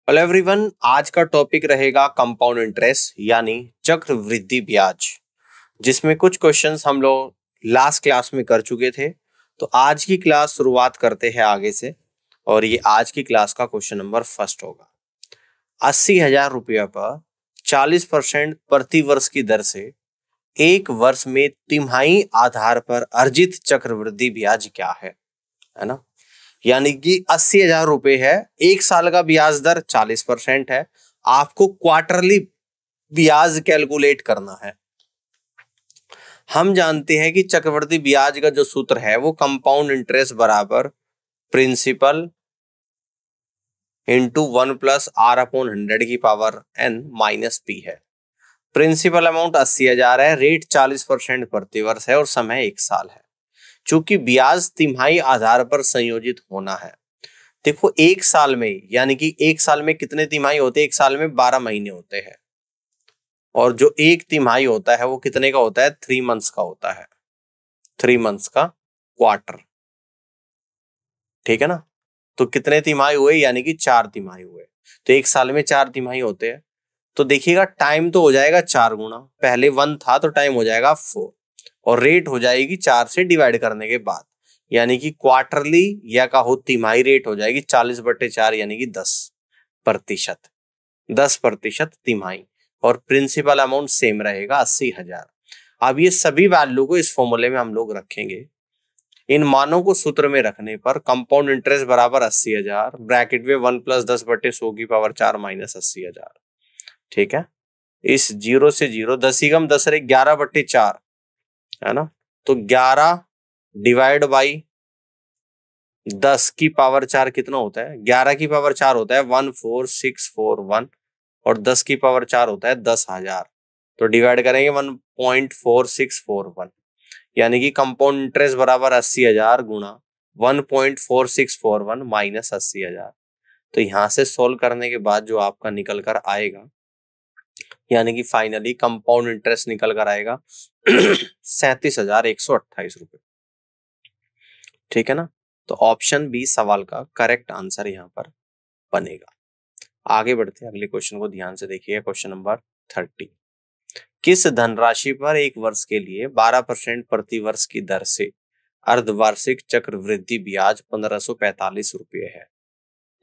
Hello everyone, आज का topic रहेगा कंपाउंड इंटरेस्ट यानी चक्रवृद्धि ब्याज, जिसमें कुछ क्वेश्चंस हम लोग लास्ट क्लास में कर चुके थे। तो आज की क्लास शुरुआत करते हैं आगे से, और ये आज की क्लास का क्वेश्चन नंबर फर्स्ट होगा। 80,000 रुपया पर 40% प्रति वर्ष की दर से एक वर्ष में तिमाही आधार पर अर्जित चक्रवृद्धि ब्याज क्या है ना। यानी कि 80,000 रुपए है, एक साल का ब्याज दर 40% है, आपको क्वार्टरली ब्याज कैलकुलेट करना है। हम जानते हैं कि चक्रवृद्धि ब्याज का जो सूत्र है वो कंपाउंड इंटरेस्ट बराबर प्रिंसिपल इंटू 1+r/100 की पावर n माइनस p है। प्रिंसिपल अमाउंट 80,000 है, रेट 40% प्रति वर्ष है और समय 1 साल है। चूंकि ब्याज तिमाही आधार पर संयोजित होना है, देखो एक साल में, यानी कि एक साल में कितने तिमाही होते हैं? एक साल में 12 महीने होते हैं, और जो एक तिमाही होता है वो कितने का होता है? 3 मंथ्स का होता है, 3 मंथ्स का क्वार्टर। ठीक है ना। तो कितने तिमाही हुए? यानी कि 4 तिमाही हुए। तो एक साल में 4 तिमाही होते हैं। तो देखिएगा टाइम तो हो जाएगा 4 गुना, पहले 1 था तो टाइम हो जाएगा 4, और रेट हो जाएगी 4 से डिवाइड करने के बाद, यानी कि क्वार्टरली या कहो तिमाही रेट हो जाएगी 40/4, यानी कि 10%। 10% तिमाही, और प्रिंसिपल अमाउंट सेम रहेगा 80,000। अब ये सभी वैल्यू को इस फॉर्मूले में हम लोग रखेंगे। इन मानों को सूत्र में रखने पर कंपाउंड इंटरेस्ट बराबर 80,000, ब्रैकेट में 1+10/100 की पावर 4 माइनस 80,000। ठीक है। इस 0 से 0, 10 ही कम 10 11/4 है ना। तो 11 डिवाइड बाई 10 की पावर 4 कितना होता है? 11 की पावर 4 होता है 14641, और 10 की पावर 4 होता है 10,000। तो डिवाइड करेंगे 1.4641, यानी कि कंपाउंड इंटरेस्ट बराबर 80,000 गुणा 1.4641 माइनस 80,000। तो यहां से सोल्व करने के बाद जो आपका निकल कर आएगा, यानी कि फाइनली कंपाउंड इंटरेस्ट निकल कर आएगा 37,128 रुपए। ठीक है ना। तो ऑप्शन बी सवाल का करेक्ट आंसर यहाँ पर बनेगा। आगे बढ़ते हैं, अगले क्वेश्चन को ध्यान से देखिए। Question number 30। किस धनराशि पर एक वर्ष के लिए 12% प्रति वर्ष की दर से अर्धवार्षिक चक्रवृद्धि ब्याज 1545 रुपये है?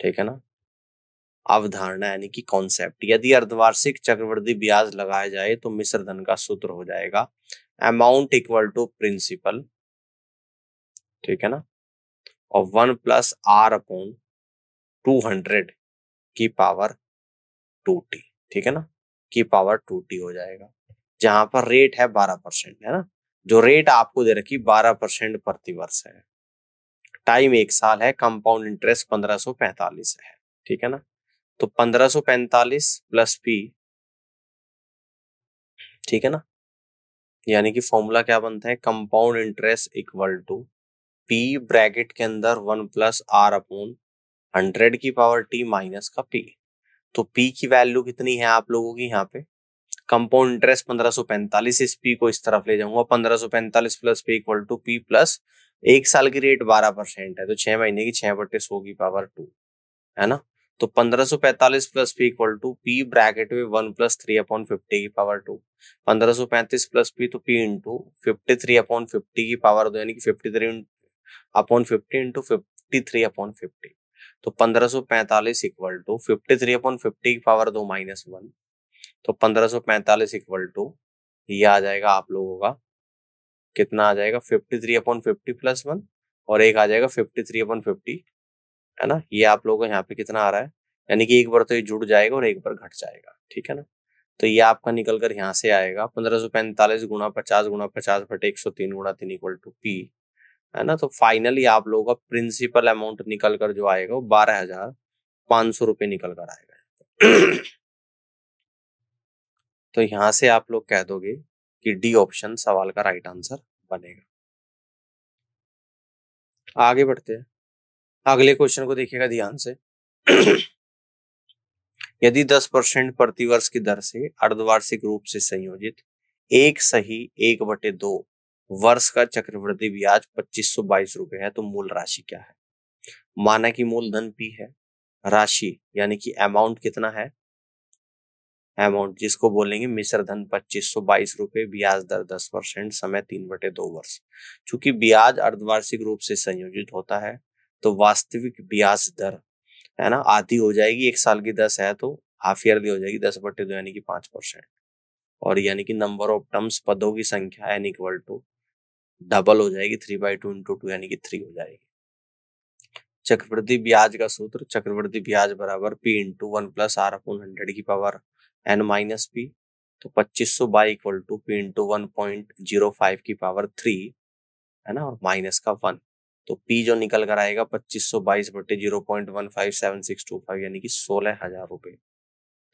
ठीक है ना। अवधारणा यानी कि कॉन्सेप्ट, यदि अर्धवार्षिक चक्रवृद्धि ब्याज लगाया जाए तो मिश्र धन का सूत्र हो जाएगा अमाउंट इक्वल टू प्रिंसिपल, ठीक है ना, और 1+r/200 की पावर 2t, ठीक है ना, की पावर 2t हो जाएगा, जहां पर रेट है 12%, है ना। जो रेट आपको दे रखी 12% प्रति वर्ष है, टाइम 1 साल है, कंपाउंड इंटरेस्ट 1545 है। ठीक है ना। तो 1545 प्लस p, ठीक है ना, यानी कि फॉर्मूला क्या बनता है? Compound interest equal to p bracket के अंदर 1+r/100 की पावर t माइनस का p। तो p की वैल्यू कितनी है आप लोगों की यहाँ पे? कंपाउंड इंटरेस्ट 1545, इस p को इस तरफ ले जाऊंगा, 1545 plus p equal to p plus एक साल की रेट 12% है, तो 6 महीने की 6/100 की पावर 2, है ना। तो 1545 plus p equal to p bracket में 1+3/50 की पावर 2, 1535 प्लस p तो p इंटू 53/50 की पावर 2, यानी कि 53/50 इंटू 53/50। तो 1545 इक्वल टू 53/50 की पावर 2 माइनस 1, तो 1545 इक्वल टू ये आ जाएगा आप लोगों का, कितना आ जाएगा? 53/50 प्लस 1, और एक आ जाएगा 53/50, है ना। ये आप लोगों को यहाँ पे कितना आ रहा है? यानी कि एक बार तो ये जुड़ जाएगा और एक बार घट जाएगा। ठीक है ना। तो ये आपका निकल कर यहाँ से आएगा 1545 गुणा 50 गुणा 50/103 गुणा 3 इक्वल टू p, है ना। तो फाइनली आप लोगों का प्रिंसिपल अमाउंट निकल कर जो आएगा वो 12,500 रुपये निकल कर आएगा। तो यहां से आप लोग कह दोगे कि डी ऑप्शन सवाल का राइट आंसर बनेगा। आगे बढ़ते हैं, अगले क्वेश्चन को देखिएगा ध्यान से। यदि 10% प्रतिवर्ष की दर से अर्धवार्षिक रूप से संयोजित एक सही 1/2 वर्ष का चक्रवृद्धि ब्याज 2522 रुपए है, तो मूल राशि क्या है? माना कि मूलधन p है, राशि यानी कि अमाउंट कितना है, अमाउंट जिसको बोलेंगे मिश्र धन 2522 रुपए, ब्याज दर 10%, समय 3/2 वर्ष। चूंकि ब्याज अर्धवार्षिक रूप से संयोजित होता है तो वास्तविक ब्याज दर है ना आधी हो जाएगी, 1 साल की 10 है तो हाफ ईयरली हो जाएगी 10/2 यानी कि 5%। और यानी कि नंबर ऑफ टर्म्स पदों की संख्या n इक्वल टू डबल हो जाएगी 3/2 × 2 यानी कि 3 हो जाएगी। चक्रवृद्धि ब्याज का सूत्र, चक्रवृद्धि ब्याज बराबर P × 1 + R/100 की पावर n माइनस पी। तो 2500 बाई इक्वल टू P × 1.05 की पावर 3 है ना, और माइनस का 1। तो P जो निकल कर आएगा 2522/0.157625 यानी कि 16,000 रुपए।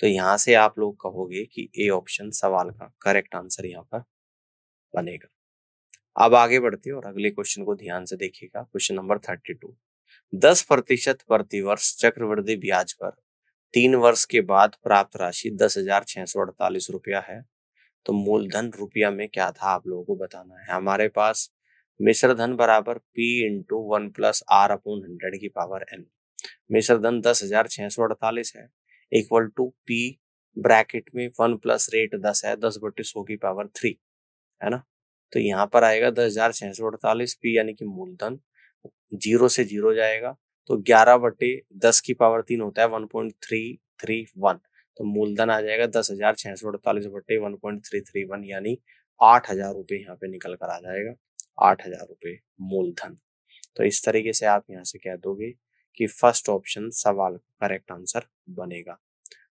तो यहाँ से आप लोग कहोगे कि ए ऑप्शन सवाल का करेक्ट आंसर यहाँ पर बनेगा। अब आगे बढ़ते हैं और अगले क्वेश्चन को ध्यान से देखिएगा। Question number 32। 10% प्रतिवर्ष चक्रवृद्धि ब्याज पर 3 वर्ष के बाद प्राप्त राशि 10,648 रुपया है। तो मूलधन रुपया में क्या था आप लोगों को बताना है। हमारे पास मिश्र धन बराबर P × 1 + R/100 की पावर n। मिश्र धन 10,648 है इक्वल टू P ब्रैकेट में 1 + रेट 10 है, 10/100 की पावर 3 है ना। तो यहाँ पर आएगा 10,648 P यानी कि मूलधन 0 से 0 जाएगा तो 11/10 की पावर 3 होता है 1.331। तो मूलधन आ जाएगा 10,648/1.331 यानी 8,000 रुपये यहाँ पे निकल कर आ जाएगा, 8,000 रुपये मूलधन। तो इस तरीके से आप यहाँ से कह दोगे कि फर्स्ट ऑप्शन सवाल करेक्ट आंसर बनेगा।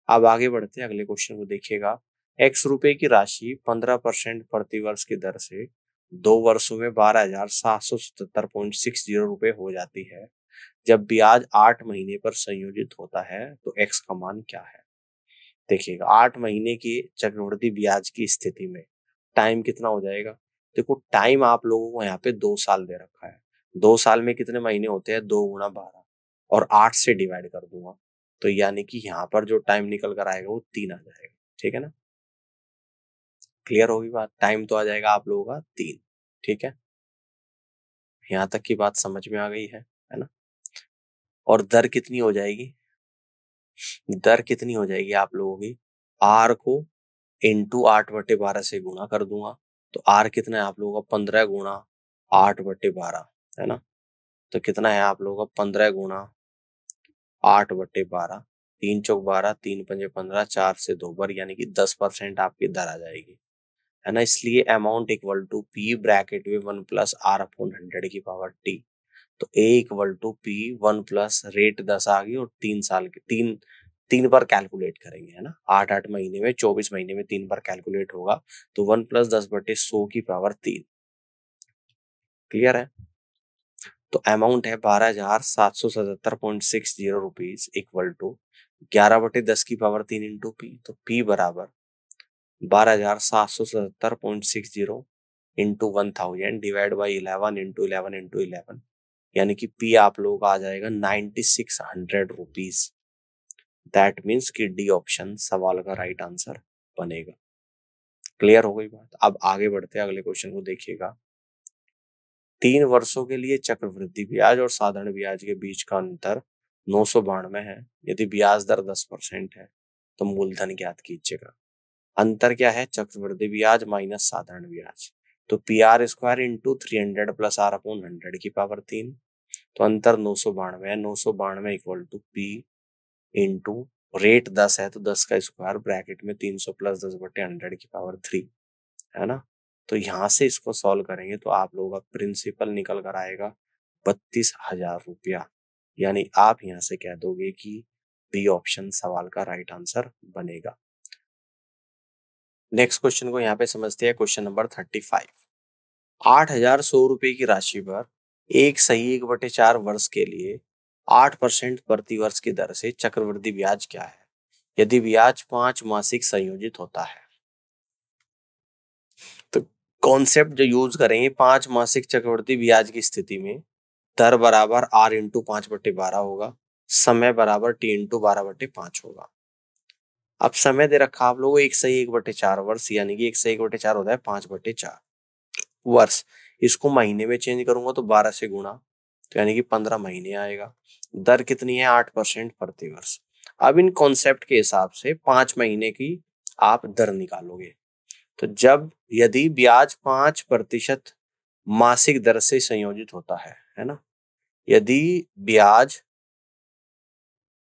अब आगे बढ़ते हैं, अगले क्वेश्चन को देखिएगा। x रुपए की राशि 15% प्रतिवर्ष की दर से 2 वर्षों में 12,777.60 रुपए हो जाती है। जब ब्याज 8 महीने पर संयोजित होता है तो x का मान क्या है। देखिएगा 8 महीने की चक्रवृद्धि ब्याज की स्थिति में टाइम कितना हो जाएगा। देखो टाइम आप लोगों को यहाँ पे 2 साल दे रखा है। 2 साल में कितने महीने होते हैं, 2 × 12 और 8 से डिवाइड कर दूंगा तो यानी कि यहाँ पर जो टाइम निकल कर आएगा वो 3 आ जाएगा। ठीक है ना, क्लियर होगी बात। टाइम तो आ जाएगा आप लोगों का 3। ठीक है, यहाँ तक की बात समझ में आ गई है ना। और दर कितनी हो जाएगी, दर कितनी हो जाएगी आप लोगों की, आर को इंटू 8/12 से गुणा कर दूंगा तो आर कितना है आप लोगों का 15 × 8/12 है ना। तो कितना है आप लोगों का 15 × 8/12, 3 × 4 = 12, 3 × 5 = 15, 4 से 2 बार यानी कि 10% आपकी दर आ जाएगी है ना। इसलिए amount equal to P bracket में 1 + R/100 की पावर T। तो A equal to P 1 + rate 10 आ गई और 3 साल के 3 बार कैलकुलेट करेंगे है ना। 8 महीने में 24 महीने में 3 बार कैलकुलेट होगा तो 1 + 10/100 की पावर 3। क्लियर है। तो अमाउंट है 12,777.60 रुपीज इक्वल टू 11/10 की पावर 3 इंटू P। तो P बराबर 12,777.60 into 1000 divide by 11 into 11 into 11 यानी कि P आप लोगों का आ जाएगा 9600 रुपीज। दैट मीन्स कि डी ऑप्शन सवाल का राइट आंसर बनेगा। क्लियर हो गई बात। अब आगे बढ़ते हैं, अगले क्वेश्चन को देखिएगा। 3 वर्षों के लिए चक्रवृद्धि ब्याज और साधारण ब्याज के बीच का अंतर 992 है। यदि ब्याज दर 10% है तो मूलधन ज्ञात कीजिएगा। अंतर क्या है, चक्रवृद्धि ब्याज माइनस साधारण ब्याज। तो PR² इंटू 300 + R/100 की पावर 3। तो अंतर 992 है। 992 equal to P into rate 10 है तो 10 का स्क्वायर ब्रैकेट में 300 + 10/100 की पावर 3 है ना। तो यहाँ से इसको सॉल्व करेंगे तो आप लोगों का प्रिंसिपल निकल कर आएगा 32,000 रुपया। यानी आप यहाँ से कह दोगे कि बी ऑप्शन सवाल का राइट आंसर बनेगा। नेक्स्ट क्वेश्चन को यहाँ पे समझते हैं। Question number 35। 8,100 रुपए की राशि पर 1/4 वर्ष के लिए 8% प्रतिवर्ष की दर से चक्रवृद्धि ब्याज क्या है यदि ब्याज 5 मासिक संयोजित होता है। तो कॉन्सेप्ट जो यूज करेंगे 5 मासिक चक्रवृद्धि ब्याज की स्थिति में दर बराबर R इंटू 5/12 होगा, समय बराबर T इंटू 12/5 होगा। अब समय दे रखा आप लोगों 1/1/4 वर्ष यानी कि 1/1/4 होता है 5/4 वर्ष। इसको महीने में चेंज करूंगा तो 12 से गुणा तो यानी कि 15 महीने आएगा। दर कितनी है? 8% प्रति वर्ष। अब इन कॉन्सेप्ट के हिसाब से 5 महीने की आप दर निकालोगे। तो जब यदि ब्याज 5% मासिक दर से संयोजित होता है ना, यदि ब्याज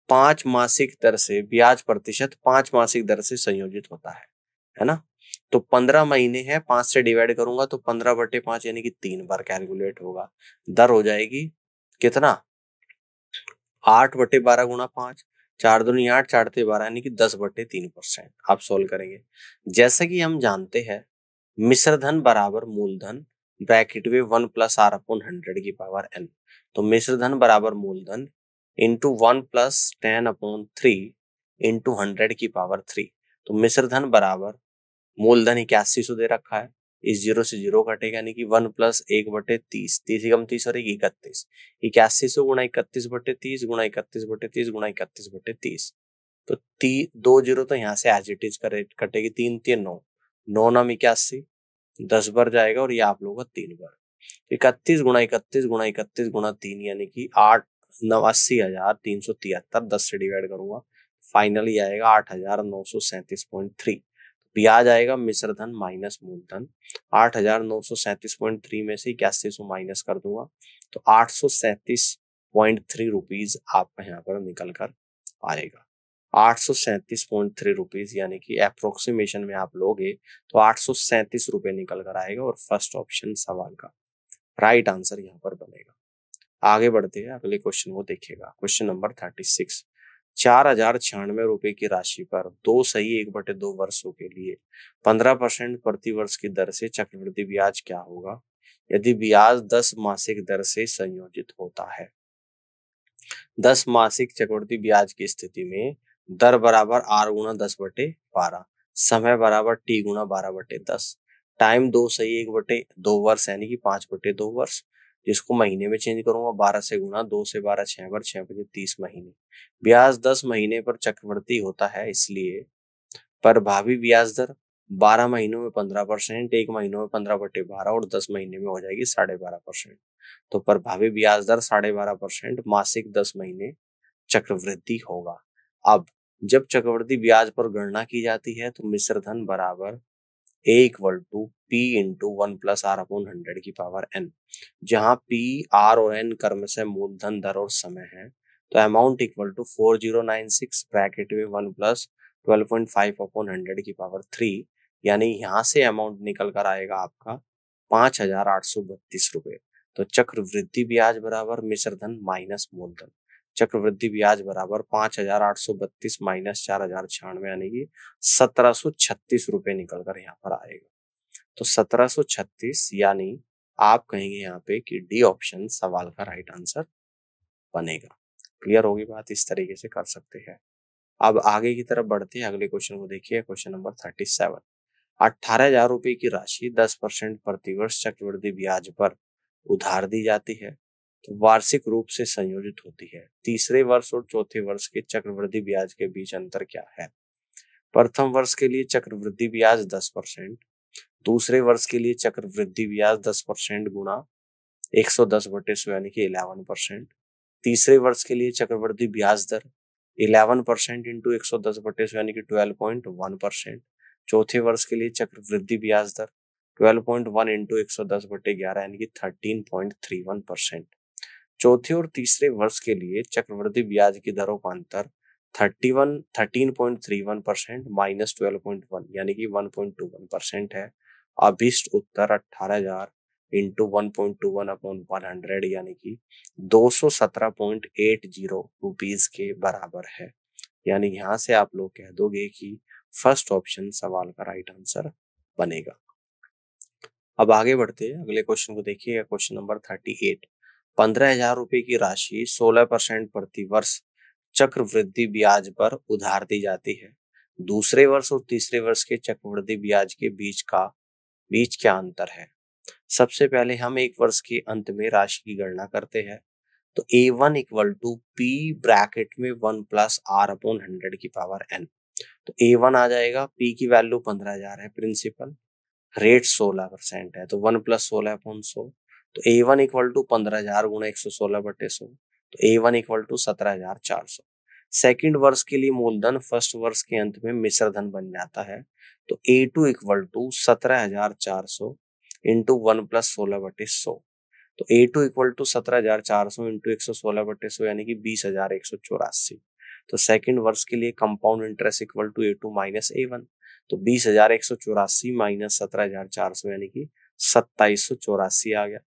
5 मासिक दर से ब्याज प्रतिशत 5 मासिक दर से संयोजित होता है ना, तो 15 महीने है, 5 से डिवाइड करूंगा तो 15/5 यानी कि 3 बार कैलकुलेट होगा। दर हो जाएगी कितना? 8/12 गुणा 5, 4 दूनी 8, 4 ते 12 यानी कि 10/3%। आप सोल्व करेंगे। जैसा कि हम जानते हैं मिश्र धन बराबर मूलधन ब्रैकेट में 1 + r/100 की पावर n। तो मिश्र धन बराबर मूलधन इंटू 1 + 10/3 इंटू 100 की पावर 3। तो मिश्र धन बराबर मूलधन 8100 दे रखा है, इस 0 से 0 कटेगा यानी कि 1 + 1/30, 30 कम 30 और 31, 8100 गुणा 31/30 गुणा 31/30 गुणा 31/30। तो 2 0 तो यहाँ से एज इट इज कटेगी, 3 3 9, 9 9 81, 10 बार जाएगा और ये आप लोगों का 3 बार। 31 गुणा 31 गुणा 31 गुणा 3 यानी कि 80,373। 10 से डिवाइड करूंगा फाइनली आएगा 8,937.3। ब्याज आएगा मिश्र धन माइनस मूलधन। 8,937.3 में से 8100 माइनस कर दूंगा तो 837.3 रुपीज आपका यहाँ पर निकल कर आएगा। 837.3 रुपीज यानी कि अप्रोक्सीमेशन में आप लोगे तो 837 रुपए निकल कर आएगा और फर्स्ट ऑप्शन सवाल का राइट आंसर यहाँ पर बनेगा। आगे बढ़ते हैं, अगले क्वेश्चन को देखिएगा। Question number 36। 4,096 रुपए की राशि पर 2 सही 1/2 वर्षों के लिए 15% प्रति वर्ष की दर से चक्रवृद्धि ब्याज क्या होगा यदि ब्याज 10 मासिक दर से संयोजित होता है? 10 मासिक चक्रवृद्धि ब्याज की स्थिति में दर बराबर r गुणा 10/12, समय बराबर t गुणा 12/10, टाइम 2 सही 1/2 वर्ष यानी कि 5/2 वर्ष, जिसको महीने में चेंज करूंगा 12 से गुणा, 2 से 12 6 बार, 6 × 30 महीने। ब्याज 10 महीने पर चक्रवृद्धि होता है, इसलिए प्रभावी ब्याज दर 12 महीनों में 15%, 1 महीनों में 15/12 और 10 महीने में हो जाएगी 12.5%। तो प्रभावी ब्याज दर 12.5% मासिक 10 महीने चक्रवृद्धि होगा। अब जब चक्रवृद्धि ब्याज पर गणना की जाती है तो मिश्र धन बराबर A = P × 1 + r/100 की पावर n, जहां P, R और n क्रमशः मूलधन, दर और समय है। तो अमाउंट = 4096 ब्रैकेट में 1 + 12.5/100 की पावर 3, यानी यहाँ से अमाउंट निकल कर आएगा आपका 5,832 रुपए। तो चक्रवृद्धि ब्याज बराबर मिश्र धन माइनस मूलधन, चक्रवृद्धि ब्याज बराबर 5,832 माइनस 4,096 यानी कि 1,736 रुपए निकल कर यहाँ पर आएगा। तो 1,736 यानी आप कहेंगे यहाँ पे कि डी ऑप्शन सवाल का राइट आंसर बनेगा। क्लियर होगी बात? इस तरीके से कर सकते हैं। अब आगे की तरफ बढ़ते हैं, अगले क्वेश्चन को देखिए। Question number 37। 18,000 रुपए की राशि 10% प्रतिवर्ष चक्रवृद्धि ब्याज पर उधार दी जाती है, तो वार्षिक रूप से संयोजित होती है। तीसरे वर्ष और चौथे वर्ष के चक्रवृद्धि ब्याज के बीच अंतर क्या है? प्रथम वर्ष के लिए चक्रवृद्धि ब्याज 10%, दूसरे वर्ष के लिए चक्रवृद्धि ब्याज 10% गुणा 110/100 यानी कि 11%, तीसरे वर्ष के लिए चक्रवृद्धि ब्याज दर 11% इंटू 110/100 यानी कि 12.1%, चौथे वर्ष के लिए चक्रवृद्धि ब्याज दर 12.1 इंटू 110/11 यानी कि 13.31%, चौथे और तीसरे वर्ष के लिए चक्रवृद्धि ब्याज की दरों का अंतर 13.31% माइनस 12.1 यानी कि 1.21% है। अभिष्ट उत्तर 18,000 इंटू 1.21/100 यानी कि 217.80 रुपीज के बराबर है। यानी यहाँ से आप लोग कह दोगे कि फर्स्ट ऑप्शन सवाल का राइट आंसर बनेगा। अब आगे बढ़ते हैं, अगले क्वेश्चन को देखिए। Question number 38। 15,000 रुपए की राशि 16% प्रति वर्ष चक्रवृद्धि ब्याज पर उधार दी जाती है। दूसरे वर्ष और तीसरे वर्ष के चक्रवृद्धि ब्याज के बीच क्या अंतर है? सबसे पहले हम एक वर्ष के अंत में राशि की गणना करते हैं। तो A1 = P ब्रैकेट में 1 + r/100 की पावर n। तो A1 आ जाएगा, P की वैल्यू 15,000 है, प्रिंसिपल रेट 16% है, तो 1 + 16/100 तो A1 इक्वल टू 15,000 गुणा 116/100, तो A1 इक्वल टू 17,400। सेकेंड वर्ष के लिए मूलधन फर्स्ट वर्ष के अंत में मिश्र धन बन जाता है, तो A2 equal to 17,400 into 1 plus 16/100, तो A2 इक्वल टू 17,400 इंटू 116/100 यानी कि 20,184। तो सेकेंड वर्ष के लिए compound interest equal to A2 minus A1, तो 20,184 माइनस 17,400 यानी कि 2,784 आ गया।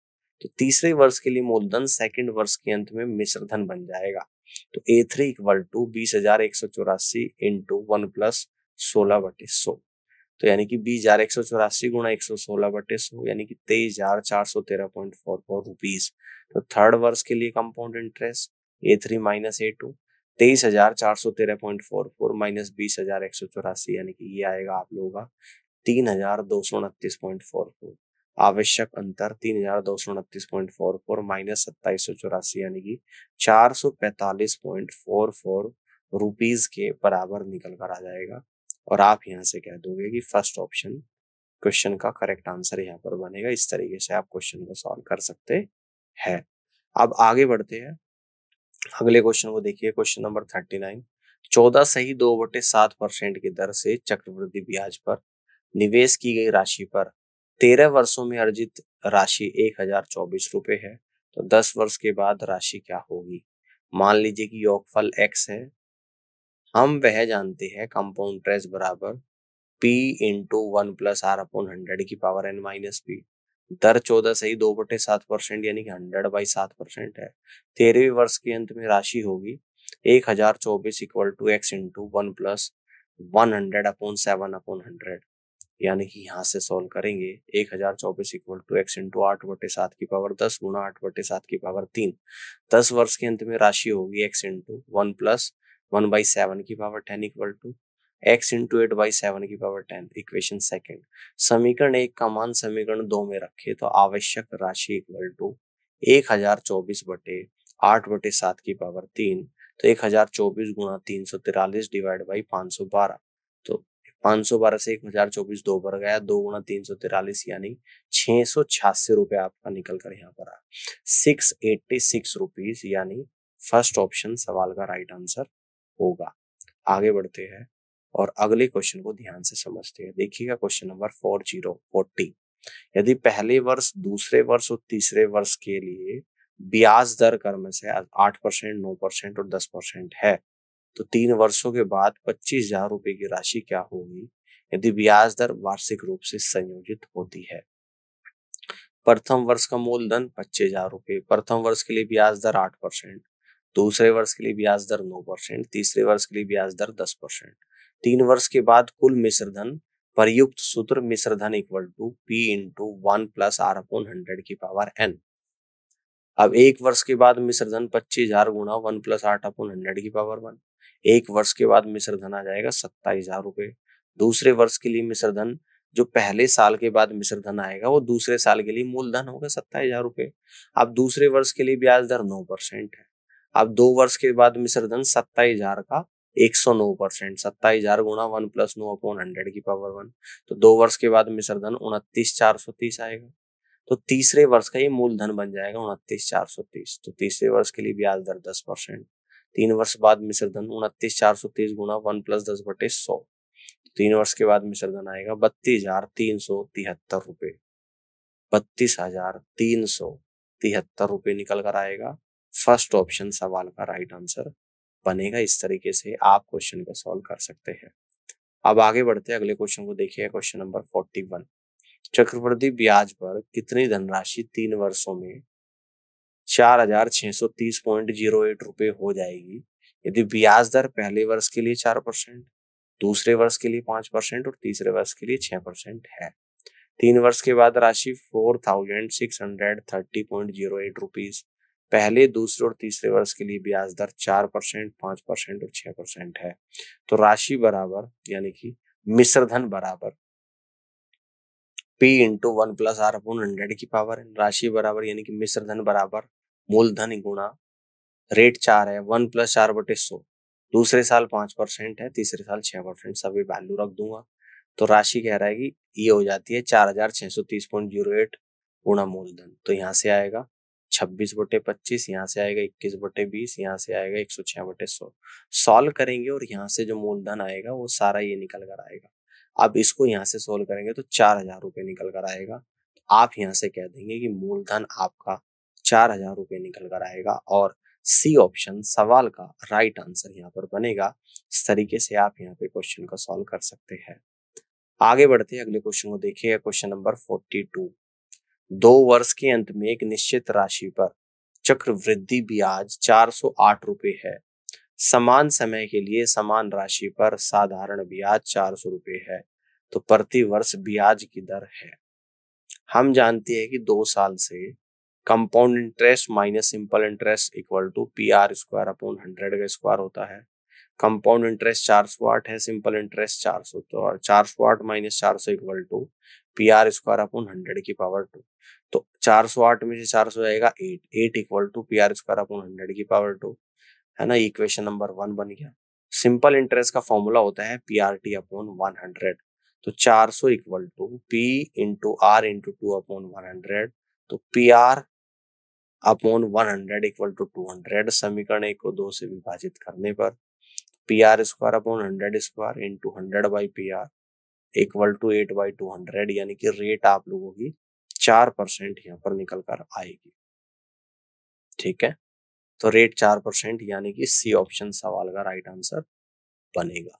तो तीसरे वर्ष के लिए मूलधन सेकेंड वर्ष के अंत में मिश्र धन बन जाएगा, तो A3 equal to 20,184 into 1 plus 16/100, तो यानी कि 20,184 गुणा 116/100 यानी कि 23,413.44 रुपीज। तो थर्ड वर्ष के लिए compound interest A3 minus A2 23,413.44 minus 20,184 यानी कि ये आएगा आप लोगों का 3,229.44। आवश्यक अंतर 3,229.44 माइनस 2,784 यानी कि 445.44 रुपीज के बराबर निकल कर आ जाएगा। और आप यहाँ से कह दोगे कि फर्स्ट ऑप्शन क्वेश्चन का करेक्ट आंसर यहाँ पर बनेगा। इस तरीके से आप क्वेश्चन को सॉल्व कर सकते हैं। अब आगे बढ़ते हैं, अगले क्वेश्चन को देखिए। क्वेश्चन नंबर 39, 14.2/7% की दर से चक्रवृद्धि ब्याज पर निवेश की गई राशि पर 13 वर्षों में अर्जित राशि 1,024 रुपए है, तो 10 वर्ष के बाद राशि क्या होगी। मान लीजिए कि योगफल x है, हम वह जानते हैं कंपाउंड इंटरेस्ट बराबर P into 1 plus R upon 100 की पावर n माइनस पी। दर 14.2/7% यानी कि 100/7% है। 13वें वर्ष के अंत में राशि होगी 1,024 equal to x into 1 plus 100 upon 7 upon 100, यानी कि यहाँ से सॉल्व करेंगे 1,024 इक्वल टू x इंटू 8/7 की पावर 10 गुणा 8/7 की पावर 3। 10 वर्ष के अंत में राशि होगी x इंटू 1 प्लस 1/7 की power 10 equal to x into 8/7 की पावर 10। इक्वेशन सेकेंड, समीकरण 1 का मान समीकरण 2 में रखे तो आवश्यक राशि इक्वल टू 1,024/8/7 की पावर 3, तो 1,024 गुणा 343 डिवाइड बाई 512, तो 512 से 1,024 दो बार गया, 2 गुणा 343 यानी 686 रुपए आपका निकल कर यहाँ पर आया 686 रुपीज, यानी फर्स्ट ऑप्शन सवाल का राइट आंसर होगा। आगे बढ़ते हैं और अगले क्वेश्चन को ध्यान से समझते हैं। देखिएगा क्वेश्चन नंबर 40, यदि पहले वर्ष, दूसरे वर्ष और तीसरे वर्ष के लिए ब्याज दर क्रम से 8%, 9% और 10% है, तो 3 वर्षों के बाद 25,000 रुपए की राशि क्या होगी यदि ब्याज दर वार्षिक रूप से संयोजित होती है। प्रथम वर्ष का मूलधन 25,000 रुपए, प्रथम वर्ष के लिए ब्याज दर 8%, दूसरे वर्ष के लिए ब्याज दर 9%, तीसरे वर्ष के लिए ब्याज दर 10%। 3 वर्ष के बाद कुल मिश्र धन प्रयुक्त सूत्र मिश्र धन equal to P into 1 plus R upon 100 की पावर n। अब एक वर्ष के बाद मिश्र धन 25,000 गुणा 1 प्लस 8 अपॉन 100 की पावर 1। एक वर्ष के बाद मिश्र धन आ जाएगा 27,000 रुपए। दूसरे वर्ष के लिए मिश्र धन, जो पहले साल के बाद मिश्र धन आएगा वो दूसरे साल के लिए मूलधन होगा 27,000 रुपए। अब दूसरे वर्ष के लिए ब्याज दर 9% है। अब 2 वर्ष के बाद मिश्र धन 27,000 का 109%, 27,000 गुणा 1 प्लस 9 अपॉन 100 की पावर 1, तो 2 वर्ष के बाद मिश्र धन 29,430 आएगा। तो तीसरे वर्ष का ये मूलधन बन जाएगा 29,430। तो तीसरे वर्ष के लिए ब्याज दर 10%, 3 वर्ष बाद मिश्र धन 29,430 गुणा 1 प्लस 10/100, 3 वर्ष के बाद मिश्र धन आएगा 32,373 रुपए, 32,373 रुपए निकल कर आएगा। फर्स्ट ऑप्शन सवाल का राइट आंसर बनेगा। इस तरीके से आप क्वेश्चन को सॉल्व कर सकते हैं। अब आगे बढ़ते हैं, अगले क्वेश्चन को देखिए। क्वेश्चन नंबर 41, चक्रवृद्धि ब्याज पर कितनी धनराशि 3 वर्षों में 4,630.08 रुपए हो जाएगी यदि ब्याज दर पहले वर्ष के लिए 4%, दूसरे वर्ष के लिए 5% और तीसरे वर्ष के लिए 6% है। 3 वर्ष के बाद राशि 4,630.08 रुपीज। पहले, दूसरे और तीसरे वर्ष के लिए ब्याज दर 4%, 5% और 6% है। तो राशि बराबर, यानी कि मिश्र धन बराबर P into 1 plus R upon 100 की पावर n। राशि बराबर, यानी कि मिश्र धन बराबर मूलधन गुणा रेट 4 है 1 प्लस 4/100। दूसरे साल 5% है, तीसरे साल 6%, सभी वैल्यू रख दूंगा। तो राशि कह रहा है कि ये हो जाती है 4,630.08 गुणा मूलधन, तो यहाँ से आएगा 26/25, यहाँ से आएगा 21/20, यहाँ से आएगा 106/100। सॉल्व करेंगे और यहाँ से जो मूलधन आएगा वो सारा ये निकल कर आएगा। अब इसको यहाँ से सोल्व करेंगे तो 4,000 रुपये निकल कर आएगा। आप यहाँ से कह देंगे कि मूलधन आपका 4,000 रुपये निकल कर आएगा और सी ऑप्शन सवाल का राइट आंसर यहाँ पर बनेगा। इस तरीके से आप यहाँ पे क्वेश्चन को सॉल्व कर सकते हैं। आगे बढ़ते हैं, अगले क्वेश्चन को देखिए। Question number 42। 2 वर्ष के अंत में एक निश्चित राशि पर चक्रवृद्धि ब्याज 408 रुपये है। समान समय के लिए समान राशि पर साधारण ब्याज 400 रुपये है, तो प्रति वर्ष ब्याज की दर है। हम जानते हैं कि 2 साल से compound interest minus simple interest equal to PR² upon 100 का स्क्वायर होता है। कंपाउंड इंटरेस्ट 408 है, सिंपल इंटरेस्ट 400, तो 408 minus 400 equal to PR² upon 100 की पावर 2। तो 408 में से 400 जाएगा 8 इक्वल टू PR² अपॉन 100 की पावर 2, है ना। इक्वेशन नंबर 1 बन गया। सिंपल इंटरेस्ट का फॉर्मूला होता है PRT अपॉन 100, तो 400 equal to P into R into 2 upon 100, तो PR अपॉन 100 इक्वल टू 200। समीकरण 1 को 2 से विभाजित करने पर PR² upon 100² into 100/PR equal to 8/200, यानी कि रेट आप लोगों की 4% यहाँ पर निकल कर आएगी। ठीक है, तो रेट 4%, यानी कि सी ऑप्शन सवाल का राइट आंसर बनेगा।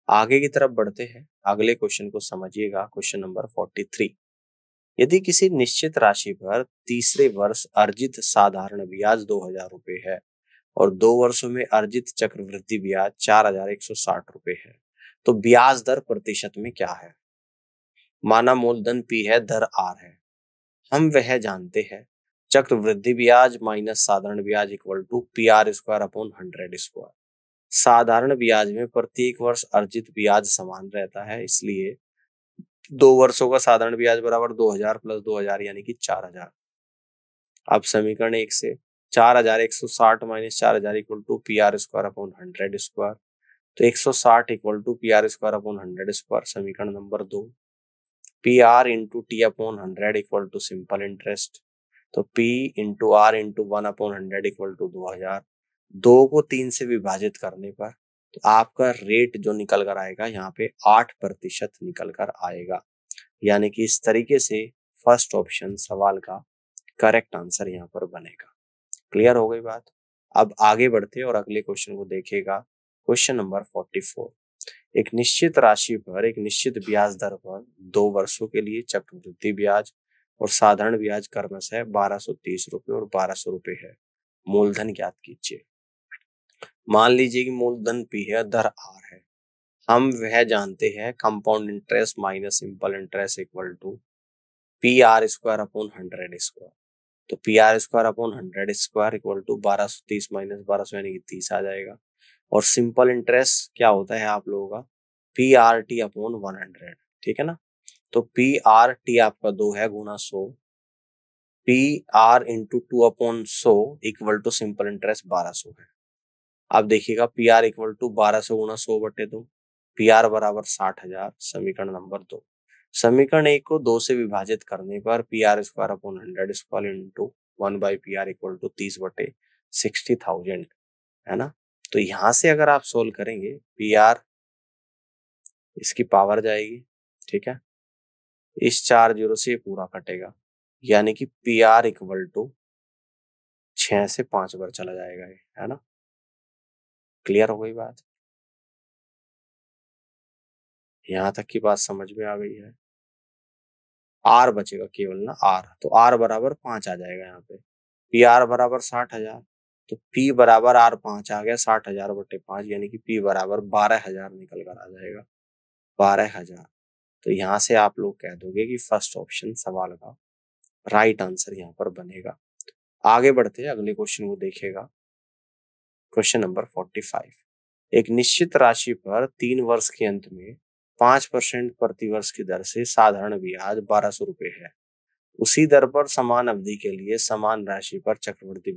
आगे की तरफ बढ़ते हैं, अगले क्वेश्चन को समझिएगा। Question number 43। यदि किसी निश्चित राशि पर तीसरे वर्ष अर्जित साधारण ब्याज 2,000 रुपये है और 2 वर्षों में अर्जित चक्रवृद्धि ब्याज 4,160 रुपये है, तो ब्याज दर प्रतिशत में क्या है। माना मूलधन P है, दर R है। हम वह जानते हैं चक्रवृद्धि ब्याज माइनस साधारण ब्याज इक्वल टू PR² अपॉन 100²। साधारण ब्याज में प्रत्येक वर्ष अर्जित ब्याज समान रहता है, इसलिए 2 वर्षों का साधारण ब्याज बराबर 2,000 प्लस 2,000 यानी कि 4,000। अब समीकरण 1 से 4,160 minus 4,000 equal to PR² upon 100², तो 160 इक्वल टू PR² अपॉन 100²। समीकरण number 2, PR into T upon 100 equal to simple interest, तो P into R into 1 upon 100 equal to 2,000। 2 को 3 से विभाजित करने पर तो आपका रेट जो निकल कर आएगा यहाँ पे 8% निकल कर आएगा, यानी कि इस तरीके से फर्स्ट ऑप्शन सवाल का करेक्ट आंसर यहाँ पर बनेगा। क्लियर हो गई बात। अब आगे बढ़ते और अगले क्वेश्चन को देखेगा। Question number 44। एक निश्चित राशि पर एक निश्चित ब्याज दर पर 2 वर्षों के लिए चक्रवृद्धि ब्याज और साधारण ब्याज क्रमशः 1,230 रुपये और 1,200 रुपये है। मूलधन ज्ञात कीजिए। मान लीजिए कि मूलधन P है, दर R है। हम वह जानते हैं compound interest minus simple interest equal to PR² upon 100²। तो PR² upon 100² equal to 1,230 minus 1,200 यानी कि 30 आ जाएगा। और सिंपल इंटरेस्ट क्या होता है आप लोगों का, PRT अपॉन 100। ठीक है ना, तो PRT आपका 2 है गुना 100, PR into 2 upon 100 equal to simple interest 1,200 है। अब देखिएगा PR इक्वल टू 1,200 गुना 100/2, PR बराबर 60,000। समीकरण नंबर 2। समीकरण 1 को 2 से विभाजित करने पर PR² upon 100² into 1/PR equal to 30/60,000, है ना। तो यहां से अगर आप सोल्व करेंगे PR इसकी पावर जाएगी, ठीक है, इस 4 जीरो से पूरा कटेगा, यानी कि PR इक्वल टू 6 से 5 बार चला जाएगा, है ना। क्लियर हो गई बात, यहां तक की बात समझ में आ गई है। R बचेगा केवल ना, R, तो R बराबर 5 आ जाएगा यहाँ पे। PR बराबर 60,000, तो P बराबर R 5 आ गया, 60,000/5 यानी कि P बराबर 12,000 निकल कर आ जाएगा, 12,000। तो यहाँ से आप लोग कह दोगे कि फर्स्ट ऑप्शन सवाल का राइट आंसर यहाँ पर बनेगा। आगे बढ़ते हैं, अगले क्वेश्चन को देखेगा। Question number 45। एक निश्चित राशि पर 3 वर्ष के अंत में 5% प्रति वर्ष की दर से साधारण ब्याज 1,200 रुपये है। उसी दर पर समान अवधि के लिए समान राशि पर चक्रवृद्धि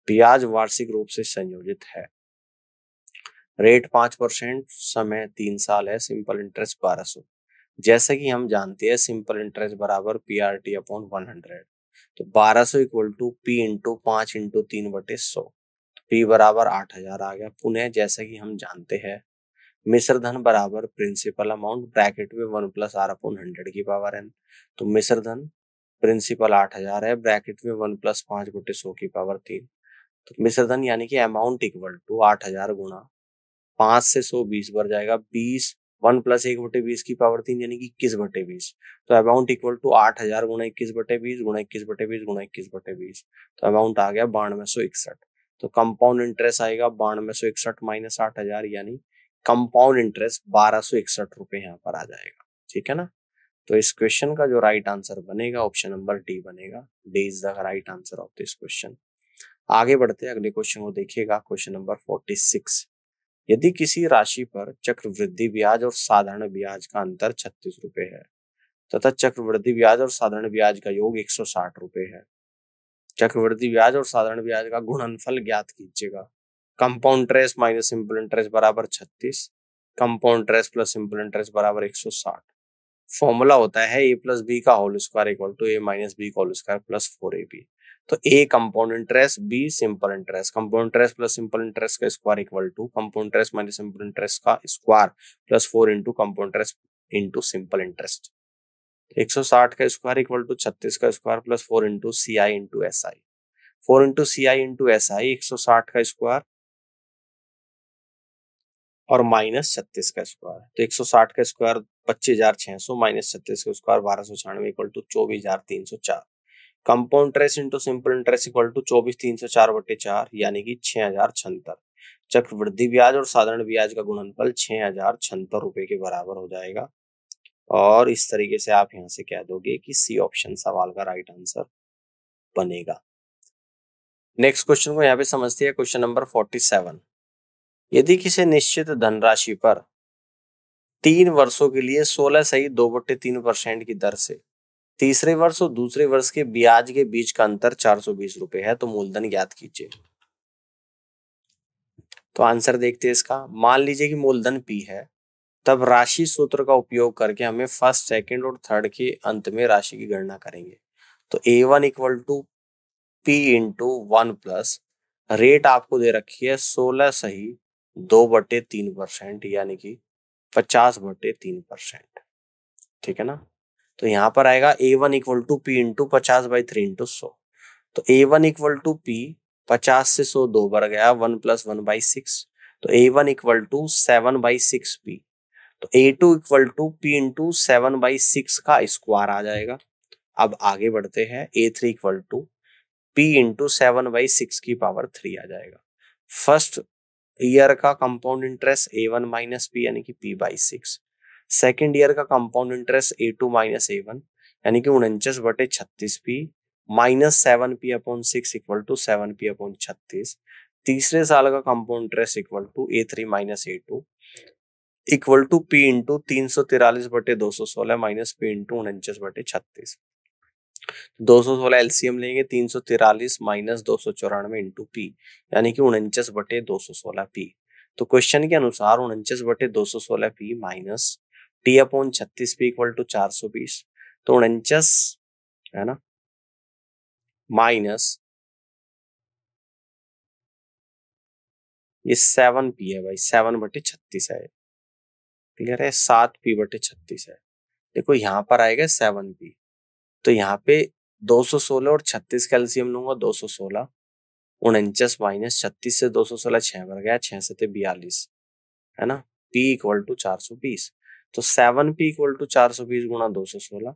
ब्याज वार्षिक रूप से संयोजित है। रेट 5%, समय 3 साल है, सिंपल इंटरेस्ट 1,200। जैसा कि हम जानते हैं सिंपल इंटरेस्ट बराबर PRT अपॉन 100, तो 1200 equal to P into 5 into 3/100, तो P बराबर 8000 आ गया। पुनः जैसा कि हम जानते हैं मिश्र धन बराबर प्रिंसिपल अमाउंट ब्रैकेट में 1 प्लस R अपॉन 100 की पावर n, तो मिश्र धन प्रिंसिपल 8000 है, ब्रैकेट में 1 प्लस 5/100 की पावर 3, तो मिश्र धन यानी कि अमाउंट इक्वल टू 8000 गुणा 5 से 100 20 बढ़ जाएगा, 20 1 प्लस 1/20 की पावर 3 यानी कि 21/20, तो अमाउंट इक्वल टू 8000 गुणा 21/20 गुणा 21/20 गुणा 21/20, तो अमाउंट आ गया 9261। तो कंपाउंड इंटरेस्ट आएगा 9261 माइनस 8000, यानी कंपाउंड इंटरेस्ट 1261 रुपए यहाँ पर आ जाएगा। ठीक है ना। तो इस क्वेश्चन का जो राइट आंसर बनेगा ऑप्शन नंबर डी बनेगा। D is the right answer of this question. आगे बढ़ते हैं, अगले क्वेश्चन को देखिएगा। क्वेश्चन नंबर 46, यदि किसी राशि पर चक्रवृद्धि ब्याज और साधारण ब्याज का अंतर 36 रुपए है तथा चक्रवृद्धि ब्याज और साधारण ब्याज का योग 160 रुपए है, चक्रवृद्धि ब्याज और साधारण ब्याज का गुणनफल ज्ञात कीजिएगा। Compound interest minus simple interest बराबर 36, compound interest plus simple interest बराबर 160। फॉर्मूला होता है a प्लस बी का whole square equal to a minus B का होल स्क्वायर प्लस 4ab। तो a compound interest, b simple interest, compound interest plus simple interest का square equal to compound interest minus simple interest का square plus 4 into compound interest into simple interest. 160 का square equal to 36 का square plus 4 into CI into SI, 4 into CI into SI 160 का square और minus 36 का square, तो 160 का square 25,600 minus 36 का square 1296 equal to 24,304। Compound interest into simple interest equal to 24,304/4 यानी कि 6,076। चक्रवृद्धि ब्याज और साधारण ब्याज का गुणनफल 6,076 रुपए के बराबर हो जाएगा। और इस तरीके से आप यहां से कह दोगे कि सी ऑप्शन सवाल का राइट आंसर बनेगा। नेक्स्ट क्वेश्चन को यहाँ पे समझते हैं। क्वेश्चन नंबर 47, यदि किसी निश्चित धनराशि पर 3 वर्षों के लिए 16 सही 2/3% की दर से तीसरे वर्ष और दूसरे वर्ष के ब्याज के बीच का अंतर 420 रुपए है, तो मूलधन ज्ञात कीजिए। तो आंसर देखते हैं इसका। मान लीजिए कि मूलधन P है, तब राशि सूत्र का उपयोग करके हमें फर्स्ट, सेकंड और थर्ड के अंत में राशि की गणना करेंगे। तो A1 equal to P into 1 plus rate आपको दे रखी है 16 सही 2/3% यानी कि 50/3%। ठीक है ना। तो यहाँ पर आएगा A1 equal to P into 50/3 into 100। तो A1 इक्वल टू P 50 से 100 2 बार गया 1 प्लस 1/6, तो A1 इक्वल टू 7/6P। तो A2 equal to P into 7/6 का स्क्वायर आ जाएगा। अब आगे बढ़ते हैं। A3 equal to P into 7/6 की पावर 3 आ जाएगा। फर्स्ट ईयर का compound interest A1 minus P यानी कि P/6, सेकेंड ईयर का compound interest A2 minus A1 यानी कि 49/36P minus 7P/6 equal to 7P/36। तीसरे साल का compound interest equal to A3 minus A2 equal to P into 343/216 minus P into 49/36। 216 LCM लेंगे, 343 minus 294 into P यानी कि 49/216P। तो क्वेश्चन के अनुसार 49/216P minus T/36P equal to 420, तो 49 है ना माइनस ये 7P है भाई, 7/36 है। क्लियर है, 7P/36 है। देखो यहाँ पर आएगा 7P, तो यहाँ पे 216 और 36 का एलसीएम लूंगा 216, 49 माइनस 36 से 216 6 बढ़ गया, 6 से 42 है ना। P इक्वल टू 420, तो 7P इक्वल टू 420 गुणा 216,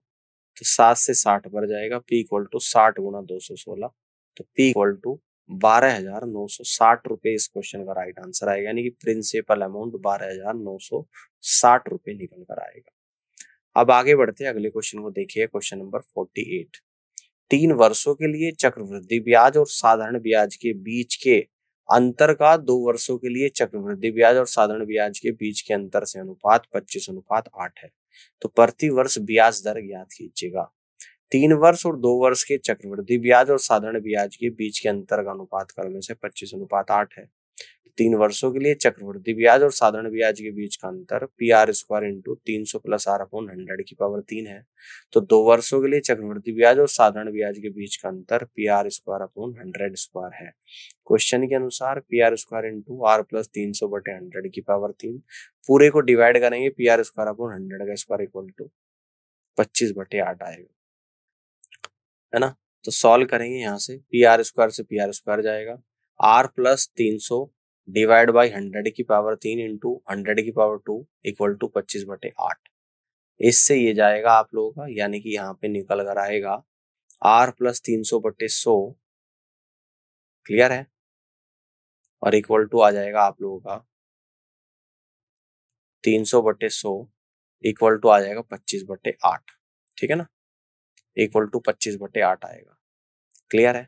तो 7 से 60 बढ़ जाएगा। P इक्वल टू 60 गुणा 216, तो P इक्वल टू 12,960 रुपए इस क्वेश्चन का राइट आंसर आएगा, यानी कि प्रिंसिपल अमाउंट 12,960 रुपए निकल कर आएगा। अब आगे बढ़ते हैं, अगले क्वेश्चन को देखिए। क्वेश्चन नंबर 48, 3 वर्षों के लिए चक्रवृद्धि ब्याज और साधारण ब्याज के बीच के अंतर का 2 वर्षों के लिए चक्रवृद्धि ब्याज और साधारण ब्याज के बीच के अंतर से अनुपात 25:8 है, तो प्रति वर्ष ब्याज दर ज्ञात कीजिएगा। 3 वर्ष और 2 वर्ष के चक्रवृद्धि ब्याज और साधारण ब्याज के बीच के अंतर का अनुपात क्रम से 25:8 है। 3 वर्षों के लिए चक्रवृद्धि ब्याज और साधारण ब्याज के बीच का अंतर PR² इंटू 300 प्लस R/100 की पावर 3 है। तो 2 वर्षों के लिए चक्रवृद्धि ब्याज और साधारण ब्याज के बीच का अंतर PR² है। क्वेश्चन के अनुसार PR² इंटू R प्लस 300 बटे 100 की पावर 3 पूरे को डिवाइड करेंगे PR² का स्क्वायर इक्वल टू 25/8 आएगा, है ना। तो सॉल्व करेंगे यहाँ से, PR² से PR² जाएगा, R प्लस 300 डिवाइड बाई 100 की पावर 3 इंटू 100 की पावर 2 इक्वल टू 25/8। इससे ये जाएगा आप लोगों का, यानी कि यहाँ पे निकल कर आएगा R प्लस 300 बटे 100, क्लियर है, और इक्वल टू आ जाएगा आप लोगों का 300 बटे 100 इक्वल टू आ जाएगा 25/8, ठीक है ना, इक्वल टू 25/8 आएगा, क्लियर है।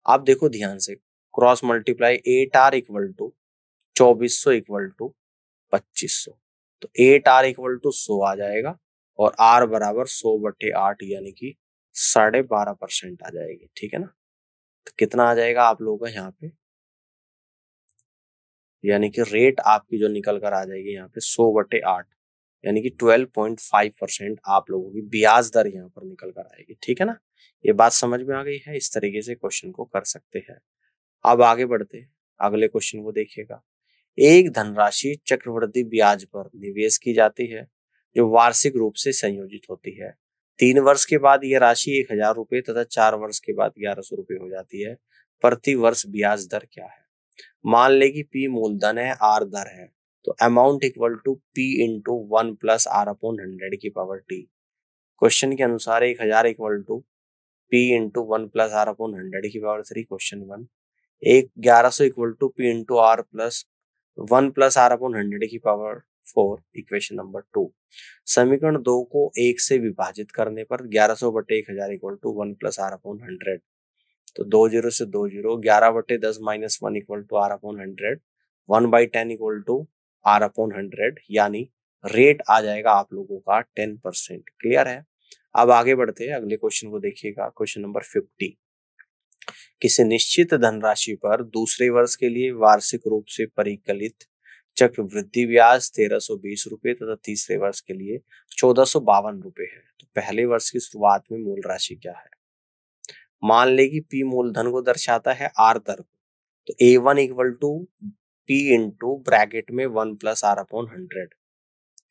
आप देखो ध्यान से, cross multiply 8R equal to 2400 equal to 2500, तो 8R इक्वल टू 100 आ जाएगा और R बराबर 100/8 यानी कि 12.5% आ जाएगी, ठीक है ना। तो कितना आ जाएगा आप लोगों का यहाँ पे, यानी कि रेट आपकी जो निकल कर आ जाएगी यहाँ पे 100/8 यानी कि 12.5% आप लोगों की ब्याज दर यहाँ पर निकल कर आएगी, ठीक है ना। ये बात समझ में आ गई है, इस तरीके से क्वेश्चन को कर सकते हैं। अब आगे बढ़ते हैं, अगले क्वेश्चन को देखिएगा। एक धनराशि चक्रवृद्धि ब्याज पर निवेश की जाती है जो वार्षिक रूप से संयोजित होती है। 3 वर्ष के बाद यह राशि 1000 रुपये तथा 4 वर्ष के बाद 1100 रुपये हो जाती है। प्रति वर्ष ब्याज दर क्या है? मान ले कि P मूलधन है, R दर है, तो amount equal to P into 1 plus R/100 की पावर T। क्वेश्चन के अनुसार 1000 equal to P into 1 plus R/100 की power 3, question 1। 1100 equal to P into R plus 1 plus R/100 की पावर 4, इक्वेशन नंबर 2। समीकरण 2 को 1 से विभाजित करने पर 1100 बटे 1000 इक्वल टू 1 प्लस R/100, तो 2 0 से 2 0, 11/10 minus 1 equal to R/100, 1/10 equal to R/100, यानी रेट आ जाएगा आप लोगों का 10%, क्लियर है। अब आगे बढ़ते हैं, अगले क्वेश्चन को देखिएगा, क्वेश्चन नंबर 50। किसी निश्चित धनराशि पर दूसरे वर्ष के लिए वार्षिक रूप से परिकलित चक्रवृद्धि ब्याज 1320 रुपये तथा तीसरे वर्ष के लिए 1452 रुपये है। तो पहले वर्ष की शुरुआत में मूल राशि क्या है? मान ले कि P मूलधन को दर्शाता है R दर को, तो A1 equal to P into bracket में 1 प्लस R/100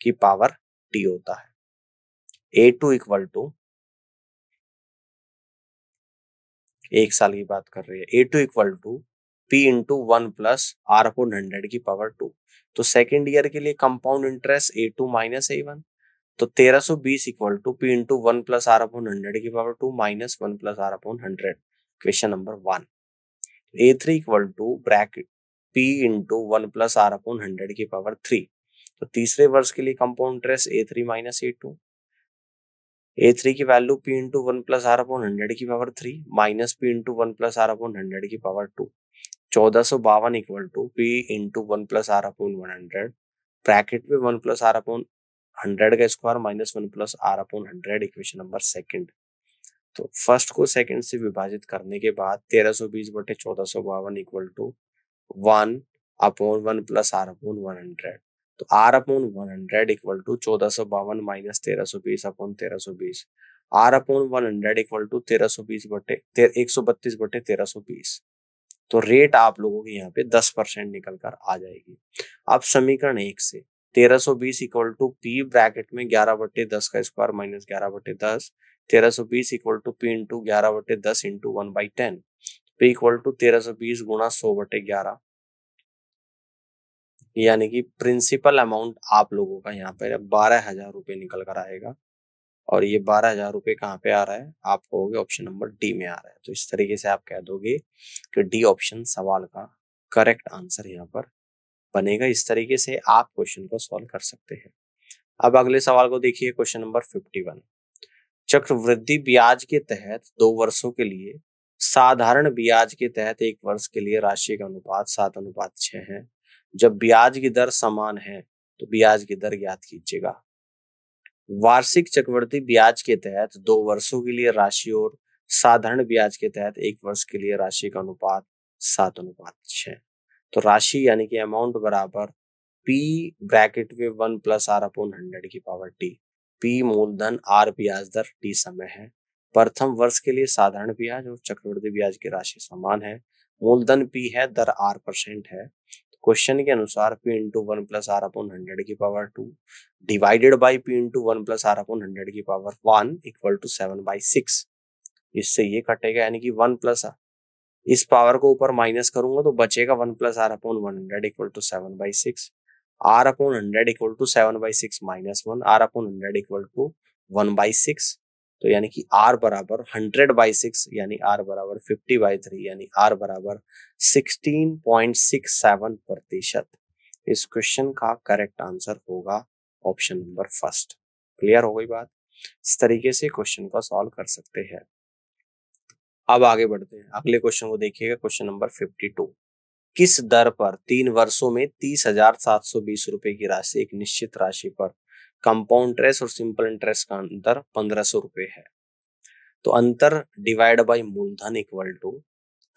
की पावर T होता है। A2 इक्वल टू, एक साल की बात कर रही है, A2 equal to P into 1 plus R/100 की पावर 2। तो सेकेंड ईयर के लिए compound interest A2 minus A1, तो 1320 equal to P into 1 plus R/100 की power 2 minus 1 plus R/100, question number 1। A3 equal to bracket P into 1 plus R/100 की power 3, तो तीसरे वर्ष के लिए compound interest A3 minus A3 की value P into 1 plus R/100 की power 3 minus P into 1 plus R/100 की power 2, 1452 equal to P into 1 plus R/100 bracket में 1 प्लस R/100 का square minus 1 plus R/100, equation number 2। तो first को second से विभाजित करने के बाद 1320 बटे 1452 इक्वल टू 1/1 प्लस R/100, तो R/100 equal to 1452 minus 1320/1320, R/100 equal to 1320 बटे 132 बटे 1320। तो रेट आप लोगों की यहाँ पे 10% निकल कर आ जाएगी। अब समीकरण 1 से 1320 इक्वल टू P ब्रैकेट में 11/10 का square minus 11/10, 1320 equal to P into 11/10 into 1/10, P equal to 1320 गुणा 100/11, यानी कि प्रिंसिपल अमाउंट आप लोगों का यहाँ पे 12,000 रुपये निकल कर आएगा। और ये 12,000 रुपये कहाँ पे आ रहा है? आप कहोगे ऑप्शन नंबर डी में आ रहा है। तो इस तरीके से आप कह दोगे कि डी ऑप्शन सवाल का करेक्ट आंसर यहाँ पर बनेगा। इस तरीके से आप क्वेश्चन को सॉल्व कर सकते हैं। अब अगले सवाल को देखिए, क्वेश्चन नंबर 51। चक्रवृद्धि ब्याज के तहत 2 वर्षों के लिए साधारण ब्याज के तहत 1 वर्ष के लिए राशि का अनुपात 7:6 है। जब ब्याज की दर समान है तो ब्याज की दर ज्ञात कीजिएगा। वार्षिक चक्रवृद्धि ब्याज के तहत 2 वर्षों के लिए राशि और साधारण ब्याज के तहत 1 वर्ष के लिए राशि का अनुपात 7:6। तो राशि यानी कि अमाउंट बराबर P ब्रैकेट में 1 प्लस आर अपॉन 100 की पावर टी। P मूलधन, R ब्याज दर, T समय है। प्रथम वर्ष के लिए साधारण ब्याज और चक्रवृद्धि ब्याज की राशि समान है। मूलधन P है, दर R% है। क्वेश्चन के अनुसार P into 1 plus R upon 100 की power 2 divided by P into 1 plus R upon 100 की पावर 1 इक्वल टू 7/6। इससे ये कटेगा यानी कि 1 प्लस, इस पावर को ऊपर माइनस करूंगा तो बचेगा 1 plus R upon 100 equal to 7/6। R upon 100 equal to 7/6 minus 1, R upon 100 equal to 1/6। तो यानी कि आर बराबर 100/6 यानी आर बराबर 50/3 यानी आर बराबर 16.67%। इस क्वेश्चन का करेक्ट आंसर होगा ऑप्शन नंबर फर्स्ट। क्लियर हो गई बात? इस तरीके से क्वेश्चन को सॉल्व कर सकते हैं। अब आगे बढ़ते हैं, अगले क्वेश्चन को देखिएगा, क्वेश्चन नंबर 52। किस दर पर 3 वर्षों में 30,720 रुपए की राशि एक निश्चित राशि पर कंपाउंड इंटरेस्ट और सिंपल इंटरेस्ट का अंतर 1500 रुपए है? तो अंतर डिवाइड बाई मूलधन equal to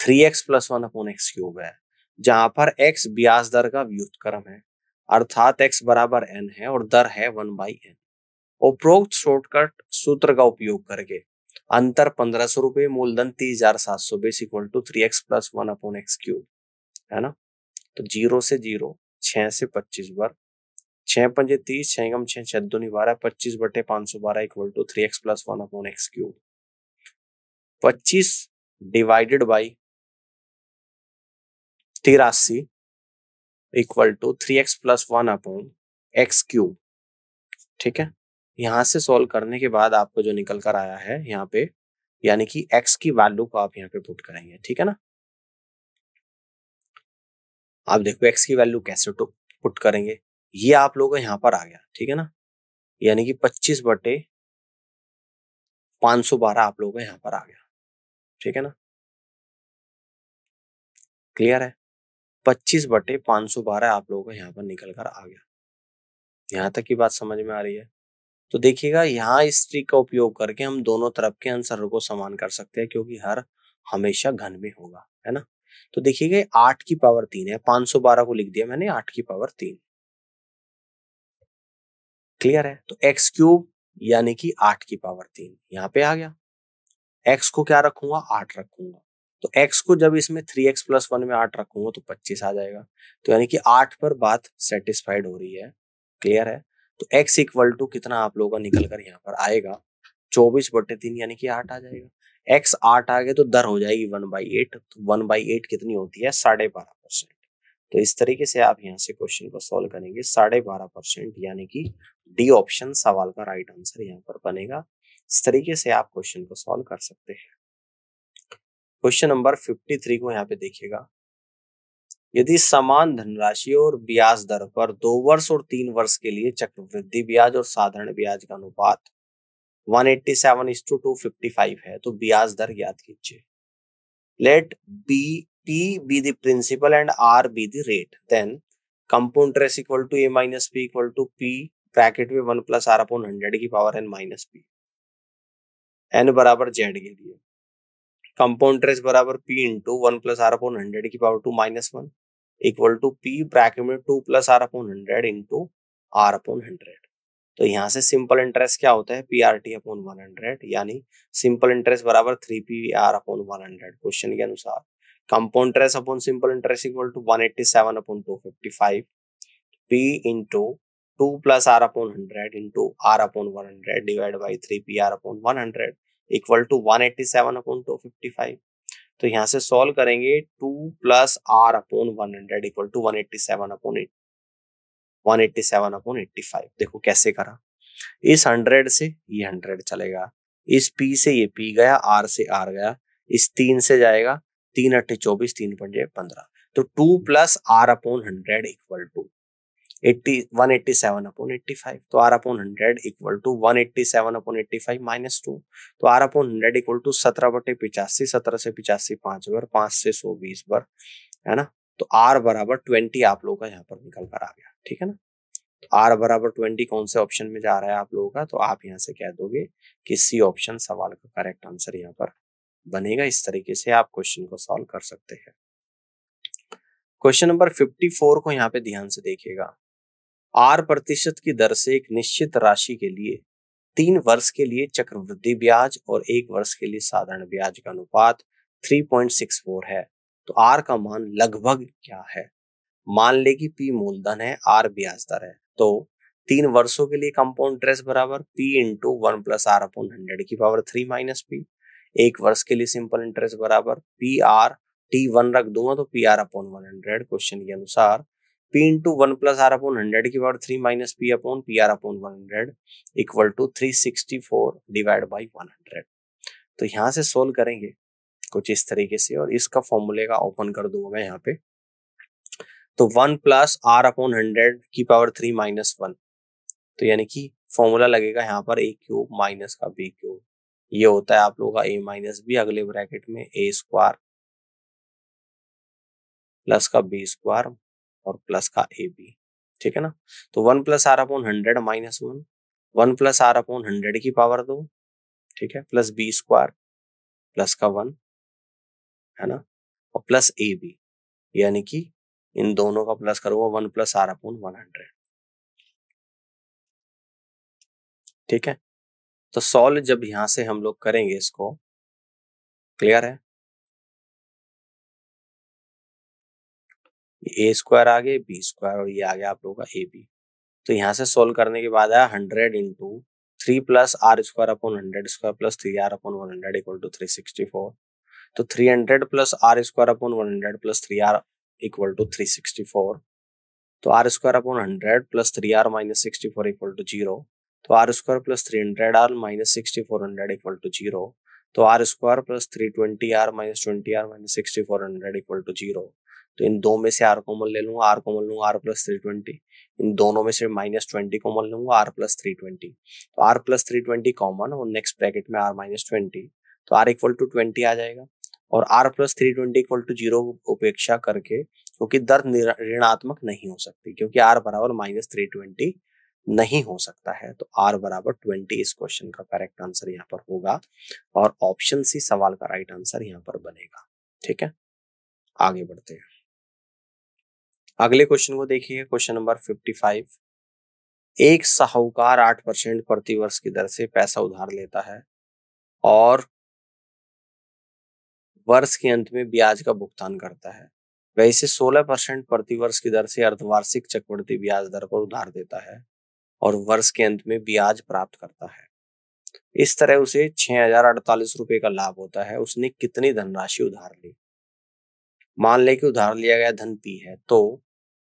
3x plus 1 upon x cube है, जहां पर x ब्याज दर का व्युत्क्रम है, अर्थात x बराबर n है और दर है 1/n। उपरोक्त शॉर्टकट सूत्र का उपयोग करके अंतर 1500 रुपए, मूलधन 30,720 equal to 3x plus 1 upon x cube है ना। तो 0 से 0, 6 से 25 बार, 6 पंजे 30, 6 कम 6, 6 दूनी 12, 25/512 equal to 3x plus 1 upon x cube. 25 divided by 83 equal to 3x plus 1 upon x cube. ठीक है, यहां से सॉल्व करने के बाद आपको जो निकल कर आया है यहाँ पे, यानी कि x की वैल्यू को आप यहाँ पे पुट करेंगे। ठीक है ना, आप देखो x की वैल्यू कैसे पुट करेंगे, ये आप लोगों का यहाँ पर आ गया। ठीक है ना, यानी कि 25/512 आप लोगों का यहाँ पर आ गया। ठीक है ना, क्लियर है? 25/512 आप लोगों का यहाँ पर निकल कर आ गया। यहाँ तक की बात समझ में आ रही है? तो देखिएगा, यहाँ इस ट्रिक का उपयोग करके हम दोनों तरफ के आंसर को समान कर सकते हैं, क्योंकि हर हमेशा घन में होगा, है ना। तो देखिएगा 8 की पावर 3 है, 512 को लिख दिया मैंने 8 की पावर 3। क्लियर है? तो एक्स क्यूब यानी कि 8 की पावर 3 यहाँ पे आ गया। एक्स को क्या रखूंगा? 8 रखूंगा। तो एक्स को जब इसमें 3x प्लस 1 में 8 रखूंगा तो 25 आ जाएगा। तो यानी कि 8 पर बात सेटिस्फाइड हो रही है। क्लियर है? तो x इक्वल टू कितना आप लोगों का निकल कर यहाँ पर आएगा? 24/3 यानी कि 8 आ जाएगा। x 8 आ गए तो दर हो जाएगी 1/8। तो 1/8 कितनी होती है? 12.5%। तो इस तरीके से आप यहाँ से क्वेश्चन को सॉल्व करेंगे। 12.5% यानी कि डी ऑप्शन सवाल का राइट आंसर यहाँ पर बनेगा। इस तरीके से आप क्वेश्चन को सॉल्व कर सकते हैं। क्वेश्चन नंबर 53 को यहाँ पे देखिएगा। यदि समान धनराशि और ब्याज दर पर 2 वर्ष और 3 वर्ष के लिए चक्रवृद्धि ब्याज और साधारण ब्याज का अनुपात 187:255 है, तो ब्याज दर ज्ञात कीजिए। Let be P be the principal and R be the rate. Then compound interest equal to A minus P equal to P bracket में 1 प्लस आर अपॉन 100 की power n minus P. n बराबर z के लिए compound interest बराबर P into 1 plus R upon 100 की power 2 minus 1 equal to P bracket में 2 plus R upon 100 into R upon 100। तो यहाँ से सिंपल इंटरेस्ट क्या होता है? PRT अपॉन 100, यानी सिंपल इंटरेस्ट बराबर 3PR अपॉन 100 क्वेश्चन के अनुसार। Compound interest upon simple interest equal to 187/255 P into 2 plus R upon 100 into R upon 100 divide by 3PR upon 100 equal to 187/255। तो यहाँ से सॉल्व करेंगे 2 plus R upon 100 equal to 187/185। देखो कैसे करा, इस 100 से ये 100 चलेगा, इस P से ये P गया, R से R गया, इस 3 से जाएगा, 3 8 24, 3 पंजे 15। तो 2 plus R upon 100 equal to 187/85। तो R upon 100 equal to 187/85 minus 2। तो आर अपॉन 100 इक्वल टू 17/85, 17 से 85 5 बार, 5 से 100 20 बार, है ना। तो आर बराबर 20 आप लोगों का यहाँ पर निकल कर आ गया। ठीक है ना, तो आर बराबर 20 कौन से ऑप्शन में जा रहा है आप लोगों का? तो आप यहाँ से कह दोगे कि सी ऑप्शन सवाल का करेक्ट आंसर यहाँ पर बनेगा। इस तरीके से आप क्वेश्चन को सॉल्व कर सकते हैं। क्वेश्चन नंबर 54 को यहाँ पे ध्यान से देखिएगा। R% की दर से एक निश्चित राशि के लिए 3 वर्ष के लिए चक्रवृद्धि ब्याज और 1 वर्ष के लिए साधारण ब्याज का अनुपात 3.64 है, तो R का मान लगभग क्या है? मान ले कि P मूलधन है, R ब्याज दर है, तो 3 वर्षों के लिए कंपाउंड इंटरेस्ट बराबर P into 1 plus R upon 100 की पावर 3 माइनस P। 1 वर्ष के लिए सिंपल इंटरेस्ट बराबर PR T1 रख दूंगा तो PR अपॉन 100 क्वेश्चन के अनुसार P into 1 plus R upon 100 की power 3 minus P upon PR upon 100 equal to 364 divide by 100। तो यहाँ से सोल्व करेंगे कुछ इस तरीके से, और इसका फॉर्मूले का ओपन कर दूंगा मैं यहाँ पे। तो 1 प्लस R अपॉन 100 की पावर 3 माइनस 1, तो यानी कि फॉर्मूला लगेगा यहाँ पर a क्यूब माइनस का b क्यूब, ये होता है आप लोगों का a माइनस बी, अगले ब्रैकेट में a स्क्वायर प्लस का b स्क्वायर और प्लस का ए बी, ठीक है ना। तो 1 plus R upon 100 minus 1, 1 plus R upon 100 की पावर 2, ठीक है, प्लस b स्क्वायर प्लस का 1, है ना, और प्लस ए बी, यानी कि इन दोनों का प्लस करूंगा 1 प्लस R अपॉन 100, ठीक है। तो सॉल्व जब यहां से हम लोग करेंगे इसको, क्लियर है, ए स्क्वायर आ गया, बी स्क्वायर और ये आ गया आप लोगों का ए बी। तो यहाँ से सोल्व करने के बाद आया 100 into 3 plus R square upon 100 square plus 3R upon 100 equal to 364। तो 300 plus R square upon 100 plus 3R equal to 364। तो R square upon 100 plus 3R minus 64 equal to 0। तो R square plus 300R minus 6400 equal to 0। तो R square plus 320R minus 20R minus 6400 equal to 0। तो इन दो में से R common ले लूंगा, R common लूंगा, R प्लस 320, इन दोनों में से माइनस 20 कॉमन लूंगा, R प्लस 320। तो R प्लस 320 कॉमन और नेक्स्ट ब्रैकेट में R माइनस 20, तो R इक्वल टू 20 आ जाएगा। और R प्लस 320 इक्वल टू 0 उपेक्षा करके, क्योंकि दर ऋणात्मक नहीं हो सकती, क्योंकि R बराबर माइनस 320 नहीं हो सकता है, तो R बराबर 20 इस क्वेश्चन का करेक्ट आंसर यहाँ पर होगा, और ऑप्शन सी सवाल का राइट आंसर यहाँ पर बनेगा। ठीक है, आगे बढ़ते हैं। अगले क्वेश्चन को देखिए, क्वेश्चन नंबर 55। एक साहूकार 8% प्रति वर्ष की दर से पैसा उधार लेता है और वर्ष के अंत में ब्याज का भुगतान करता है। वैसे 16% प्रति वर्ष की दर से अर्धवार्षिक चक्रवृद्धि ब्याज दर पर उधार देता है और वर्ष के अंत में ब्याज प्राप्त करता है। इस तरह उसे 6048 रुपए का लाभ होता है। उसने कितनी धनराशि उधार ली? मान ले कि उधार लिया गया धन P है, तो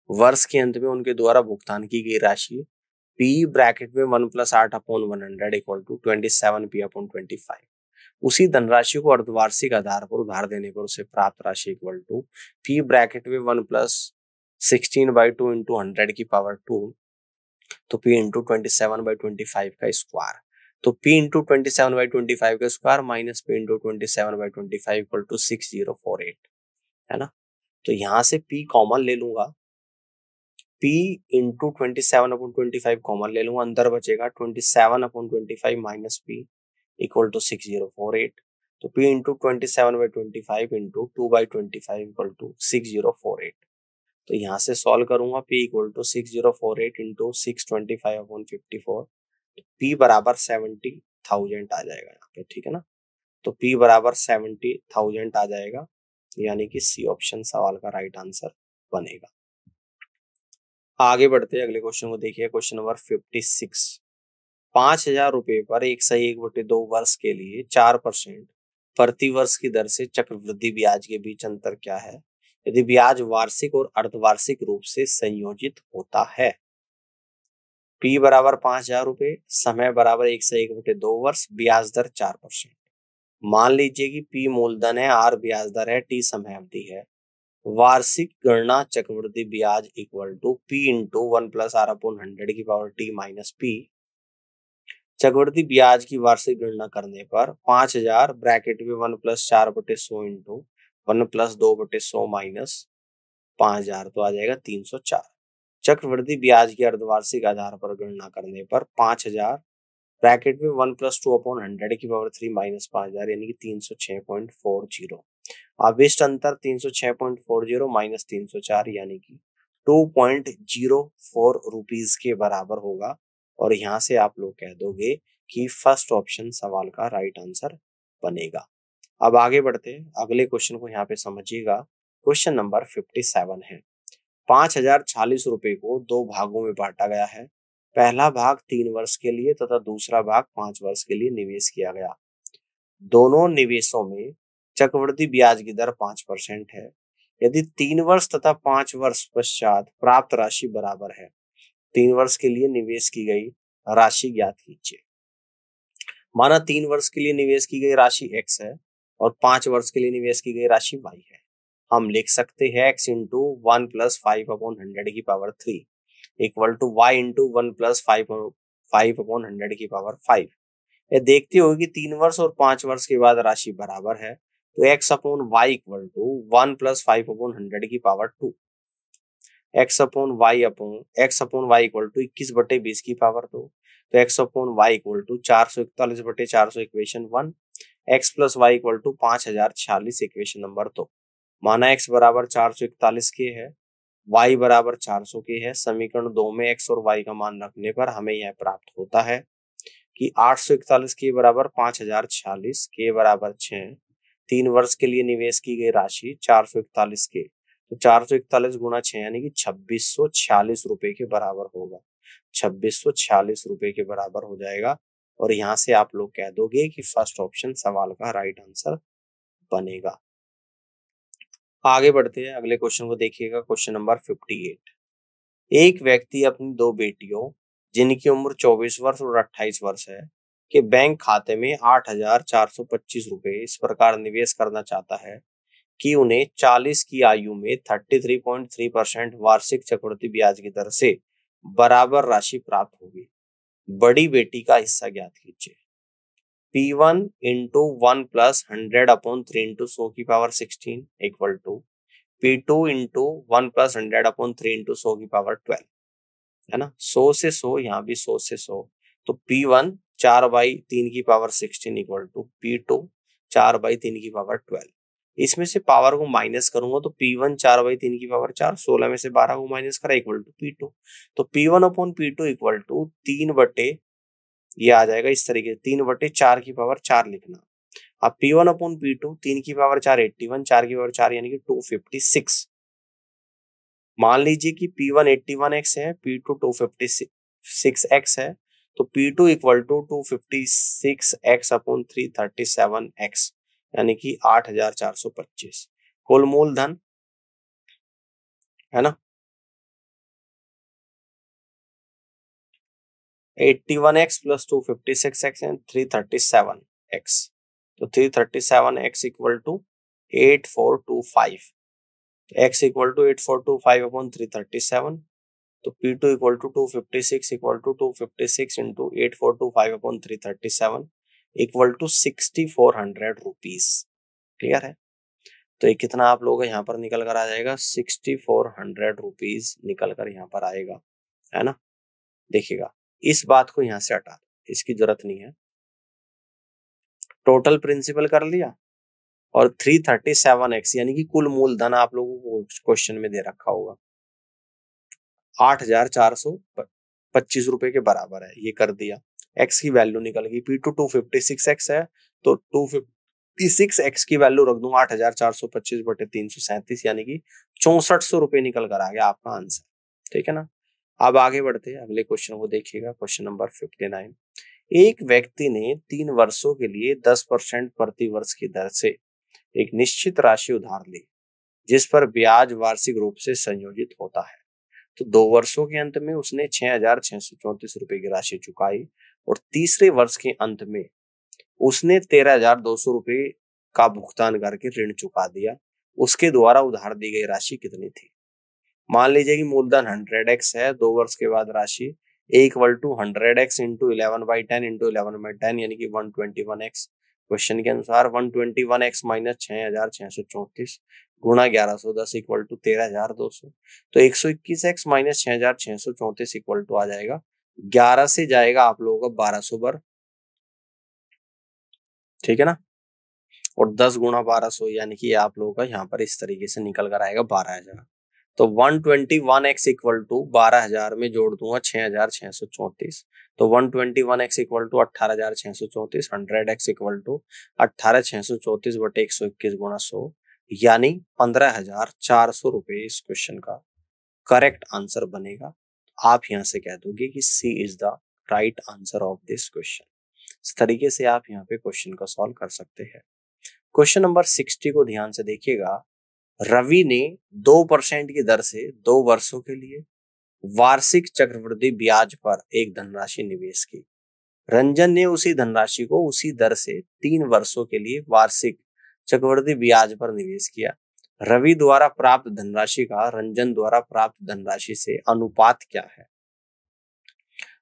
वर्ष के अंत में उनके द्वारा भुगतान की गई राशि P ब्रैकेट में 1 plus 8 upon 100 equal to 27P upon 25। उसी धनराशि को अर्धवार्षिक आधार पर उधार देने पर उसे प्राप्त राशि इक्वल टू P ब्रैकेट में 1 प्लस 16/2 इंटू 100 की पावर 2, तो P इंटू 27/25 का स्क्वायर। तो P इंटू 27/25 का square minus P into 27/25 equal to 6048, है ना। तो यहां से P कॉमन ले लूंगा, P इंटू 27/25 कॉमन ले लूंगा, अंदर बचेगा 27/25 माइनस P इक्वल टू 6048। तो P into 27/25 into 2/25 equal to 6048। तो यहाँ से सॉल्व करूंगा, P equal to 6048 into 625/54, P बराबर 70,000 आ जाएगा यहाँ पे, ठीक है ना। तो P बराबर 70,000 आ जाएगा, यानी कि सी ऑप्शन सवाल का राइट आंसर बनेगा। आगे बढ़ते हैं, अगले क्वेश्चन को देखिए, क्वेश्चन नंबर 56। 5,000 रुपए पर 1/1/2 वर्ष के लिए 4% प्रति वर्ष की दर से चक्रवृद्धि ब्याज के बीच अंतर क्या है यदि ब्याज वार्षिक और अर्धवार्षिक रूप से संयोजित होता है? P बराबर 5,000 रुपए, समय बराबर 1/1/2 वर्ष, ब्याज दर 4%। मान लीजिए कि P मूलधन है, R ब्याज दर है, T समय अवधि है। वार्षिक गणना चक्रवृद्धि ब्याज equal to P into 1 plus R upon 100 की पावर T माइनस P। चक्रवृद्धि ब्याज की वार्षिक गणना करने पर 5,000 ब्रैकेट में 1 प्लस 4/100 इंटू 1 प्लस 2/100 माइनस 5,000, तो आ जाएगा 304। चक्रवृद्धि ब्याज की अर्धवार्षिक आधार पर गणना करने पर 5,000 ब्रैकेट में 1 प्लस 2/100 की पावर 3 माइनस 5,000, यानी कि 306.40। आविष्ट अंतर 306.40 माइनस 304 यानी कि 2.04 रुपीज के बराबर होगा। और यहाँ से आप लोग कह दोगे कि फर्स्ट ऑप्शन सवाल का राइट आंसर बनेगा। अब आगे बढ़ते हैं, अगले क्वेश्चन को यहाँ पे समझिएगा। क्वेश्चन नंबर 57 है। 5,046 रुपए को दो भागों में बांटा गया है। पहला भाग 3 वर्ष के लिए तथा दूसरा भाग 5 वर्ष के लिए निवेश किया गया। दोनों निवेशों में चक्रवृद्धि ब्याज की दर 5% है। यदि 3 वर्ष तथा 5 वर्ष पश्चात प्राप्त राशि बराबर है, 3 वर्ष के लिए निवेश की गई राशि ज्ञात कीजिए। माना 3 वर्ष के लिए निवेश की गई राशि x है और 5 वर्ष के लिए निवेश की गई राशि y है। हम लिख सकते हैं x इंटू 1 प्लस 5/100 की power 3 equal to y into 1 plus 5/100 की पावर 5। ये देखते हो कि 3 वर्ष और 5 वर्ष के बाद राशि बराबर है, तो x upon y equal to 1 plus 5/100 की power 2, x upon y equal to 21/20 की पावर 2, तो x upon y equal to 441/400 equation 1, x plus y equal to 5,046 equation number 2। माना x बराबर 441 के है, y बराबर 400 के है। समीकरण 2 में x और y का मान रखने पर हमें यह प्राप्त होता है कि 841 के बराबर 5,046 के बराबर 6, 3 वर्ष के लिए निवेश की गई राशि 441 के, तो 441 गुणा 6 यानी कि 2646 रुपए के बराबर होगा। 2646 रुपए के बराबर हो जाएगा। और यहाँ से आप लोग कह दोगे कि फर्स्ट ऑप्शन सवाल का राइट आंसर बनेगा। आगे बढ़ते हैं, अगले क्वेश्चन को देखिएगा। Question number 58। एक व्यक्ति अपनी दो बेटियों जिनकी उम्र 24 वर्ष और 28 वर्ष है के बैंक खाते में 8,425 रुपए इस प्रकार निवेश करना चाहता है कि उन्हें 40 की आयु में 33.3% वार्षिक चक्रवृद्धि ब्याज की दर से बराबर राशि प्राप्त होगी। बड़ी बेटी का हिस्सा ज्ञात कीजिए। P1 इंटू 1 प्लस 100/3 इंटू 100 की power 16 equal to P2 into 1 plus 100/3 into 100 की पावर 12, है ना। 100 से 100, यहाँ भी 100 से 100, तो P1 4/3 की पावर 16 इक्वल टू P2 4/3 की पावर 12। इसमें से पावर को माइनस करूंगा तो P1 4/3 की पावर 4, 16 में से 12 को माइनस करा इक्वल टू P2, तो P1 upon P2 equal to 3 बटे, ये आ जाएगा इस तरीके से 3/4 की पावर 4 लिखना। अब P1 अपॉन P2 3 की पावर 4 81, 4 की पावर 4 यानी कि 256। मान लीजिए कि P1 81x है, P2 256x है, तो P2 equal to 256x upon 337x यानी कि 8,425 कुल मूलधन, है ना। 81x plus 256x and 337x, तो 337x equal to 8425, x equal to 8425 upon 337, तो P2 equal to 256 equal to 256 into 8425 upon 337 equal to 6,400 rupees. Clear है। तो ये कितना आप लोगों का यहाँ पर निकल कर आ जाएगा, 6,400 रुपीज निकल कर यहाँ पर आएगा, है ना। देखिएगा इस बात को यहाँ से हटा दो, इसकी जरूरत नहीं है। टोटल प्रिंसिपल कर लिया और 337x यानी कि कुल मूलधन आप लोगों को क्वेश्चन में दे रखा होगा 8,425 रुपए के बराबर है, ये कर दिया। x की वैल्यू निकल गई, P2 256x है तो 256x की वैल्यू रख दूंगा 8,425 बटे 337 यानी कि 6400 रुपए निकल कर आ गया आपका आंसर। ठीक है ना। अब आगे बढ़ते हैं, अगले क्वेश्चन को देखिएगा। Question number 59। एक व्यक्ति ने 3 वर्षों के लिए 10% प्रति वर्ष की दर से एक निश्चित राशि उधार ली जिस पर ब्याज वार्षिक रूप से संयोजित होता है। तो 2 वर्षों के अंत में उसने 6,634 रुपए की राशि चुकाई और तीसरे वर्ष के अंत में उसने 13,200 रुपए का भुगतान करके ऋण चुका दिया। उसके द्वारा उधार दी गई राशि कितनी थी। मान लीजिए कि मूलधन 100x है, 2 वर्ष के बाद राशि equal to 100x into 11/10 into 11/10 यानी कि 121x। क्वेश्चन के अनुसार 121x माइनस 6,634 गुणा 1110 इक्वल टू 13,200, तो 121x माइनस 6,634 इक्वल टू आ जाएगा 11 से जाएगा आप लोगों का 1200 पर। ठीक है ना। और 10 गुणा 1200 यानी कि आप लोगों का यहाँ पर इस तरीके से निकल कर आएगा 12,000। तो 121x इक्वल टू 12,000 में जोड़ दूंगा 6,634, तो 121x equal to 18,634, 100x equal to 18,634 बटे 121 गुणा 100 यानी 15,400 रुपए इस क्वेश्चन का करेक्ट आंसर बनेगा। आप यहां से कह दोगे कि C is the right answer of this question. इस तरीके से आप यहाँ पे क्वेश्चन को सॉल्व कर सकते हैं। क्वेश्चन नंबर 60 को ध्यान से देखिएगा। रवि ने 2% की दर से 2 वर्षों के लिए वार्षिक चक्रवृद्धि ब्याज पर एक धनराशि निवेश की। रंजन ने उसी धनराशि को उसी दर से 3 वर्षों के लिए वार्षिक चक्रवृद्धि ब्याज पर निवेश किया। रवि द्वारा प्राप्त धनराशि का रंजन द्वारा प्राप्त धनराशि से अनुपात क्या है?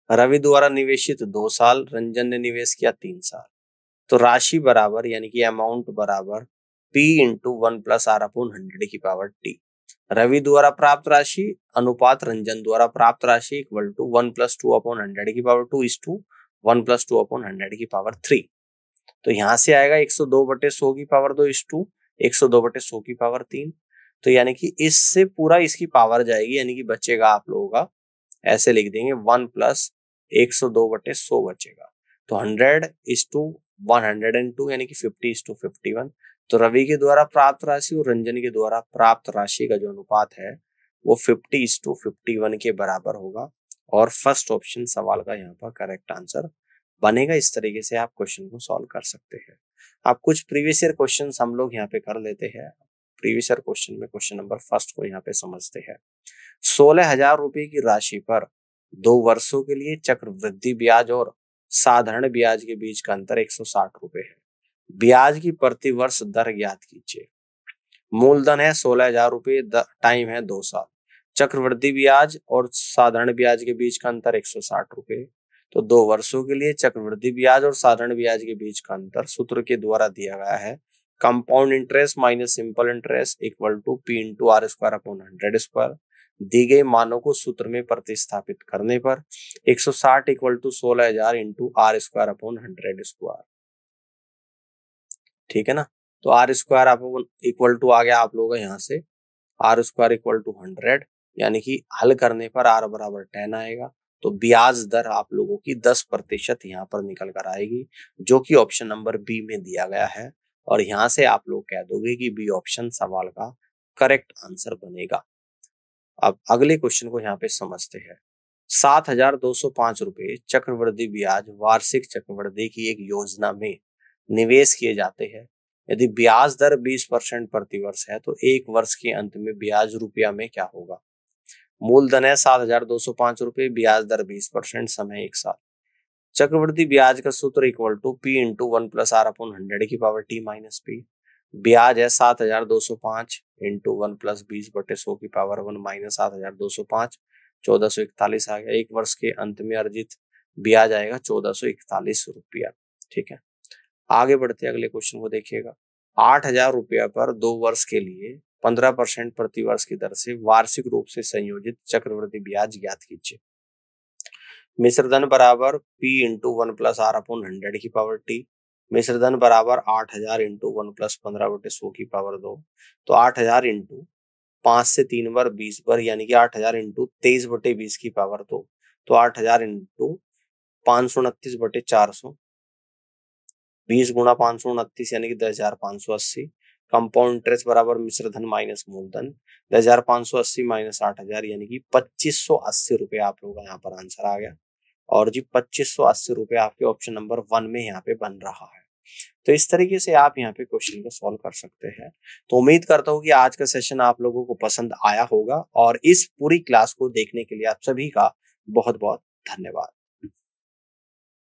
रवि द्वारा निवेशित 2 साल, रंजन ने निवेश किया 3 साल। तो राशि बराबर यानी कि अमाउंट बराबर P into 1 plus R upon 100 की पावर T। रवि द्वारा प्राप्त राशि अनुपात रंजन द्वारा प्राप्त राशि इक्वल टू 1 प्लस 2 अपॉन 100 की power 2 is to 1 plus 2 upon 100 की पावर 3। तो यहां से आएगा 102 बटे 100 की पावर 2 इज टू 102 बटे 100 की पावर 3। तो यानी कि इससे पूरा इसकी पावर जाएगी, यानी कि बचेगा आप लोगों का, ऐसे लिख देंगे 1 प्लस 102 बटे 100 बचेगा। तो 100 इज टू 102 यानी कि 50 इज टू 51। तो रवि के द्वारा प्राप्त राशि और रंजन के द्वारा प्राप्त राशि का जो अनुपात है वो 50 इज टू 51 के बराबर होगा और फर्स्ट ऑप्शन सवाल का यहाँ पर करेक्ट आंसर बनेगा। इस तरीके से आप क्वेश्चन को सॉल्व कर सकते हैं। आप कुछ प्रीवियस ईयर क्वेश्चन हम लोग यहाँ पे कर लेते हैं। प्रीवियस ईयर क्वेश्चन में क्वेश्चन नंबर फर्स्ट को यहाँ पे समझते हैं। 16,000 रुपए की राशि पर 2 वर्षों के लिए चक्रवृद्धि ब्याज और साधारण ब्याज के बीच का अंतर 160 रुपए है। ब्याज की प्रति वर्ष दर ज्ञात कीजिए। मूलधन है 16,000 रुपए, टाइम है 2 साल। चक्रवृद्धि ब्याज और साधारण ब्याज के बीच का अंतर 160 रुपए। तो 2 वर्षों के लिए चक्रवृद्धि ब्याज और साधारण ब्याज के बीच का अंतर सूत्र के द्वारा दिया गया है। Compound interest minus simple interest equal to P into R square upon 100 square. दी गई मानों को सूत्र में प्रतिस्थापित करने पर 160 equal to 16,000 into R square upon 100 square. ठीक है ना। तो R square upon equal to आ गया आप लोगों का यहाँ से आर स्क्वायर इक्वल टू 100, यानी कि हल करने पर आर बराबर 10 आएगा। तो ब्याज दर आप लोगों की 10% यहाँ पर निकल कर आएगी, जो कि ऑप्शन नंबर बी में दिया गया है। और यहाँ से आप लोग कह दोगे कि बी ऑप्शन सवाल का करेक्ट आंसर बनेगा। अब अगले क्वेश्चन को यहाँ पे समझते हैं। 7,205 रुपए चक्रवृद्धि ब्याज वार्षिक चक्रवृद्धि की एक योजना में निवेश किए जाते हैं। यदि ब्याज दर 20% प्रति वर्ष है तो 1 वर्ष के अंत में ब्याज रुपया में क्या होगा? मूलधन है 7,205 रुपए, ब्याज दर 20%, समय 1 साल। चक्रवृद्धि ब्याज का सूत्र equal to P into 1 plus R upon 100 की पावर T माइनस P। ब्याज है 7,205 इंटू 1 प्लस 20 बटे 100 की पावर 1 माइनस 7,205, 1441 आ गया। 1 वर्ष के अंत में अर्जित ब्याज आएगा 1441 रुपया। ठीक है, आगे बढ़ते अगले क्वेश्चन को देखिएगा। 8,000 रुपया पर 2 वर्ष के लिए 15% प्रति वर्ष की दर से वार्षिक रूप से संयोजित चक्रवृद्धि ब्याज ज्ञात कीजिए। मिश्र धन बराबर P into 1 plus R upon 100 की पावर T। मिश्र धन बराबर 8,000 इंटू 1 प्लस 15 बटे 100 की पावर 2। तो 8,000 इंटू 5 से 3 बार 20 बार, यानी कि 8,000 इंटू 23 बटे 20 की पावर 2। तो 8,000 इंटू 529 बटे 400, 20 गुणा 529 यानी कि 10,580। कंपाउंड इंटरेस्ट बराबर मिश्र धन माइनस मूलधन, 10,580 माइनस 8,000 यानी कि 2,580 रुपए आप लोगों का यहाँ पर आंसर आ गया। और जी 2,580 रुपए आपके ऑप्शन नंबर 1 में यहाँ पे बन रहा है। तो इस तरीके से आप यहाँ पे क्वेश्चन को सॉल्व कर सकते हैं। तो उम्मीद करता हूँ कि आज का सेशन आप लोगों को पसंद आया होगा और इस पूरी क्लास को देखने के लिए आप सभी का बहुत बहुत धन्यवाद।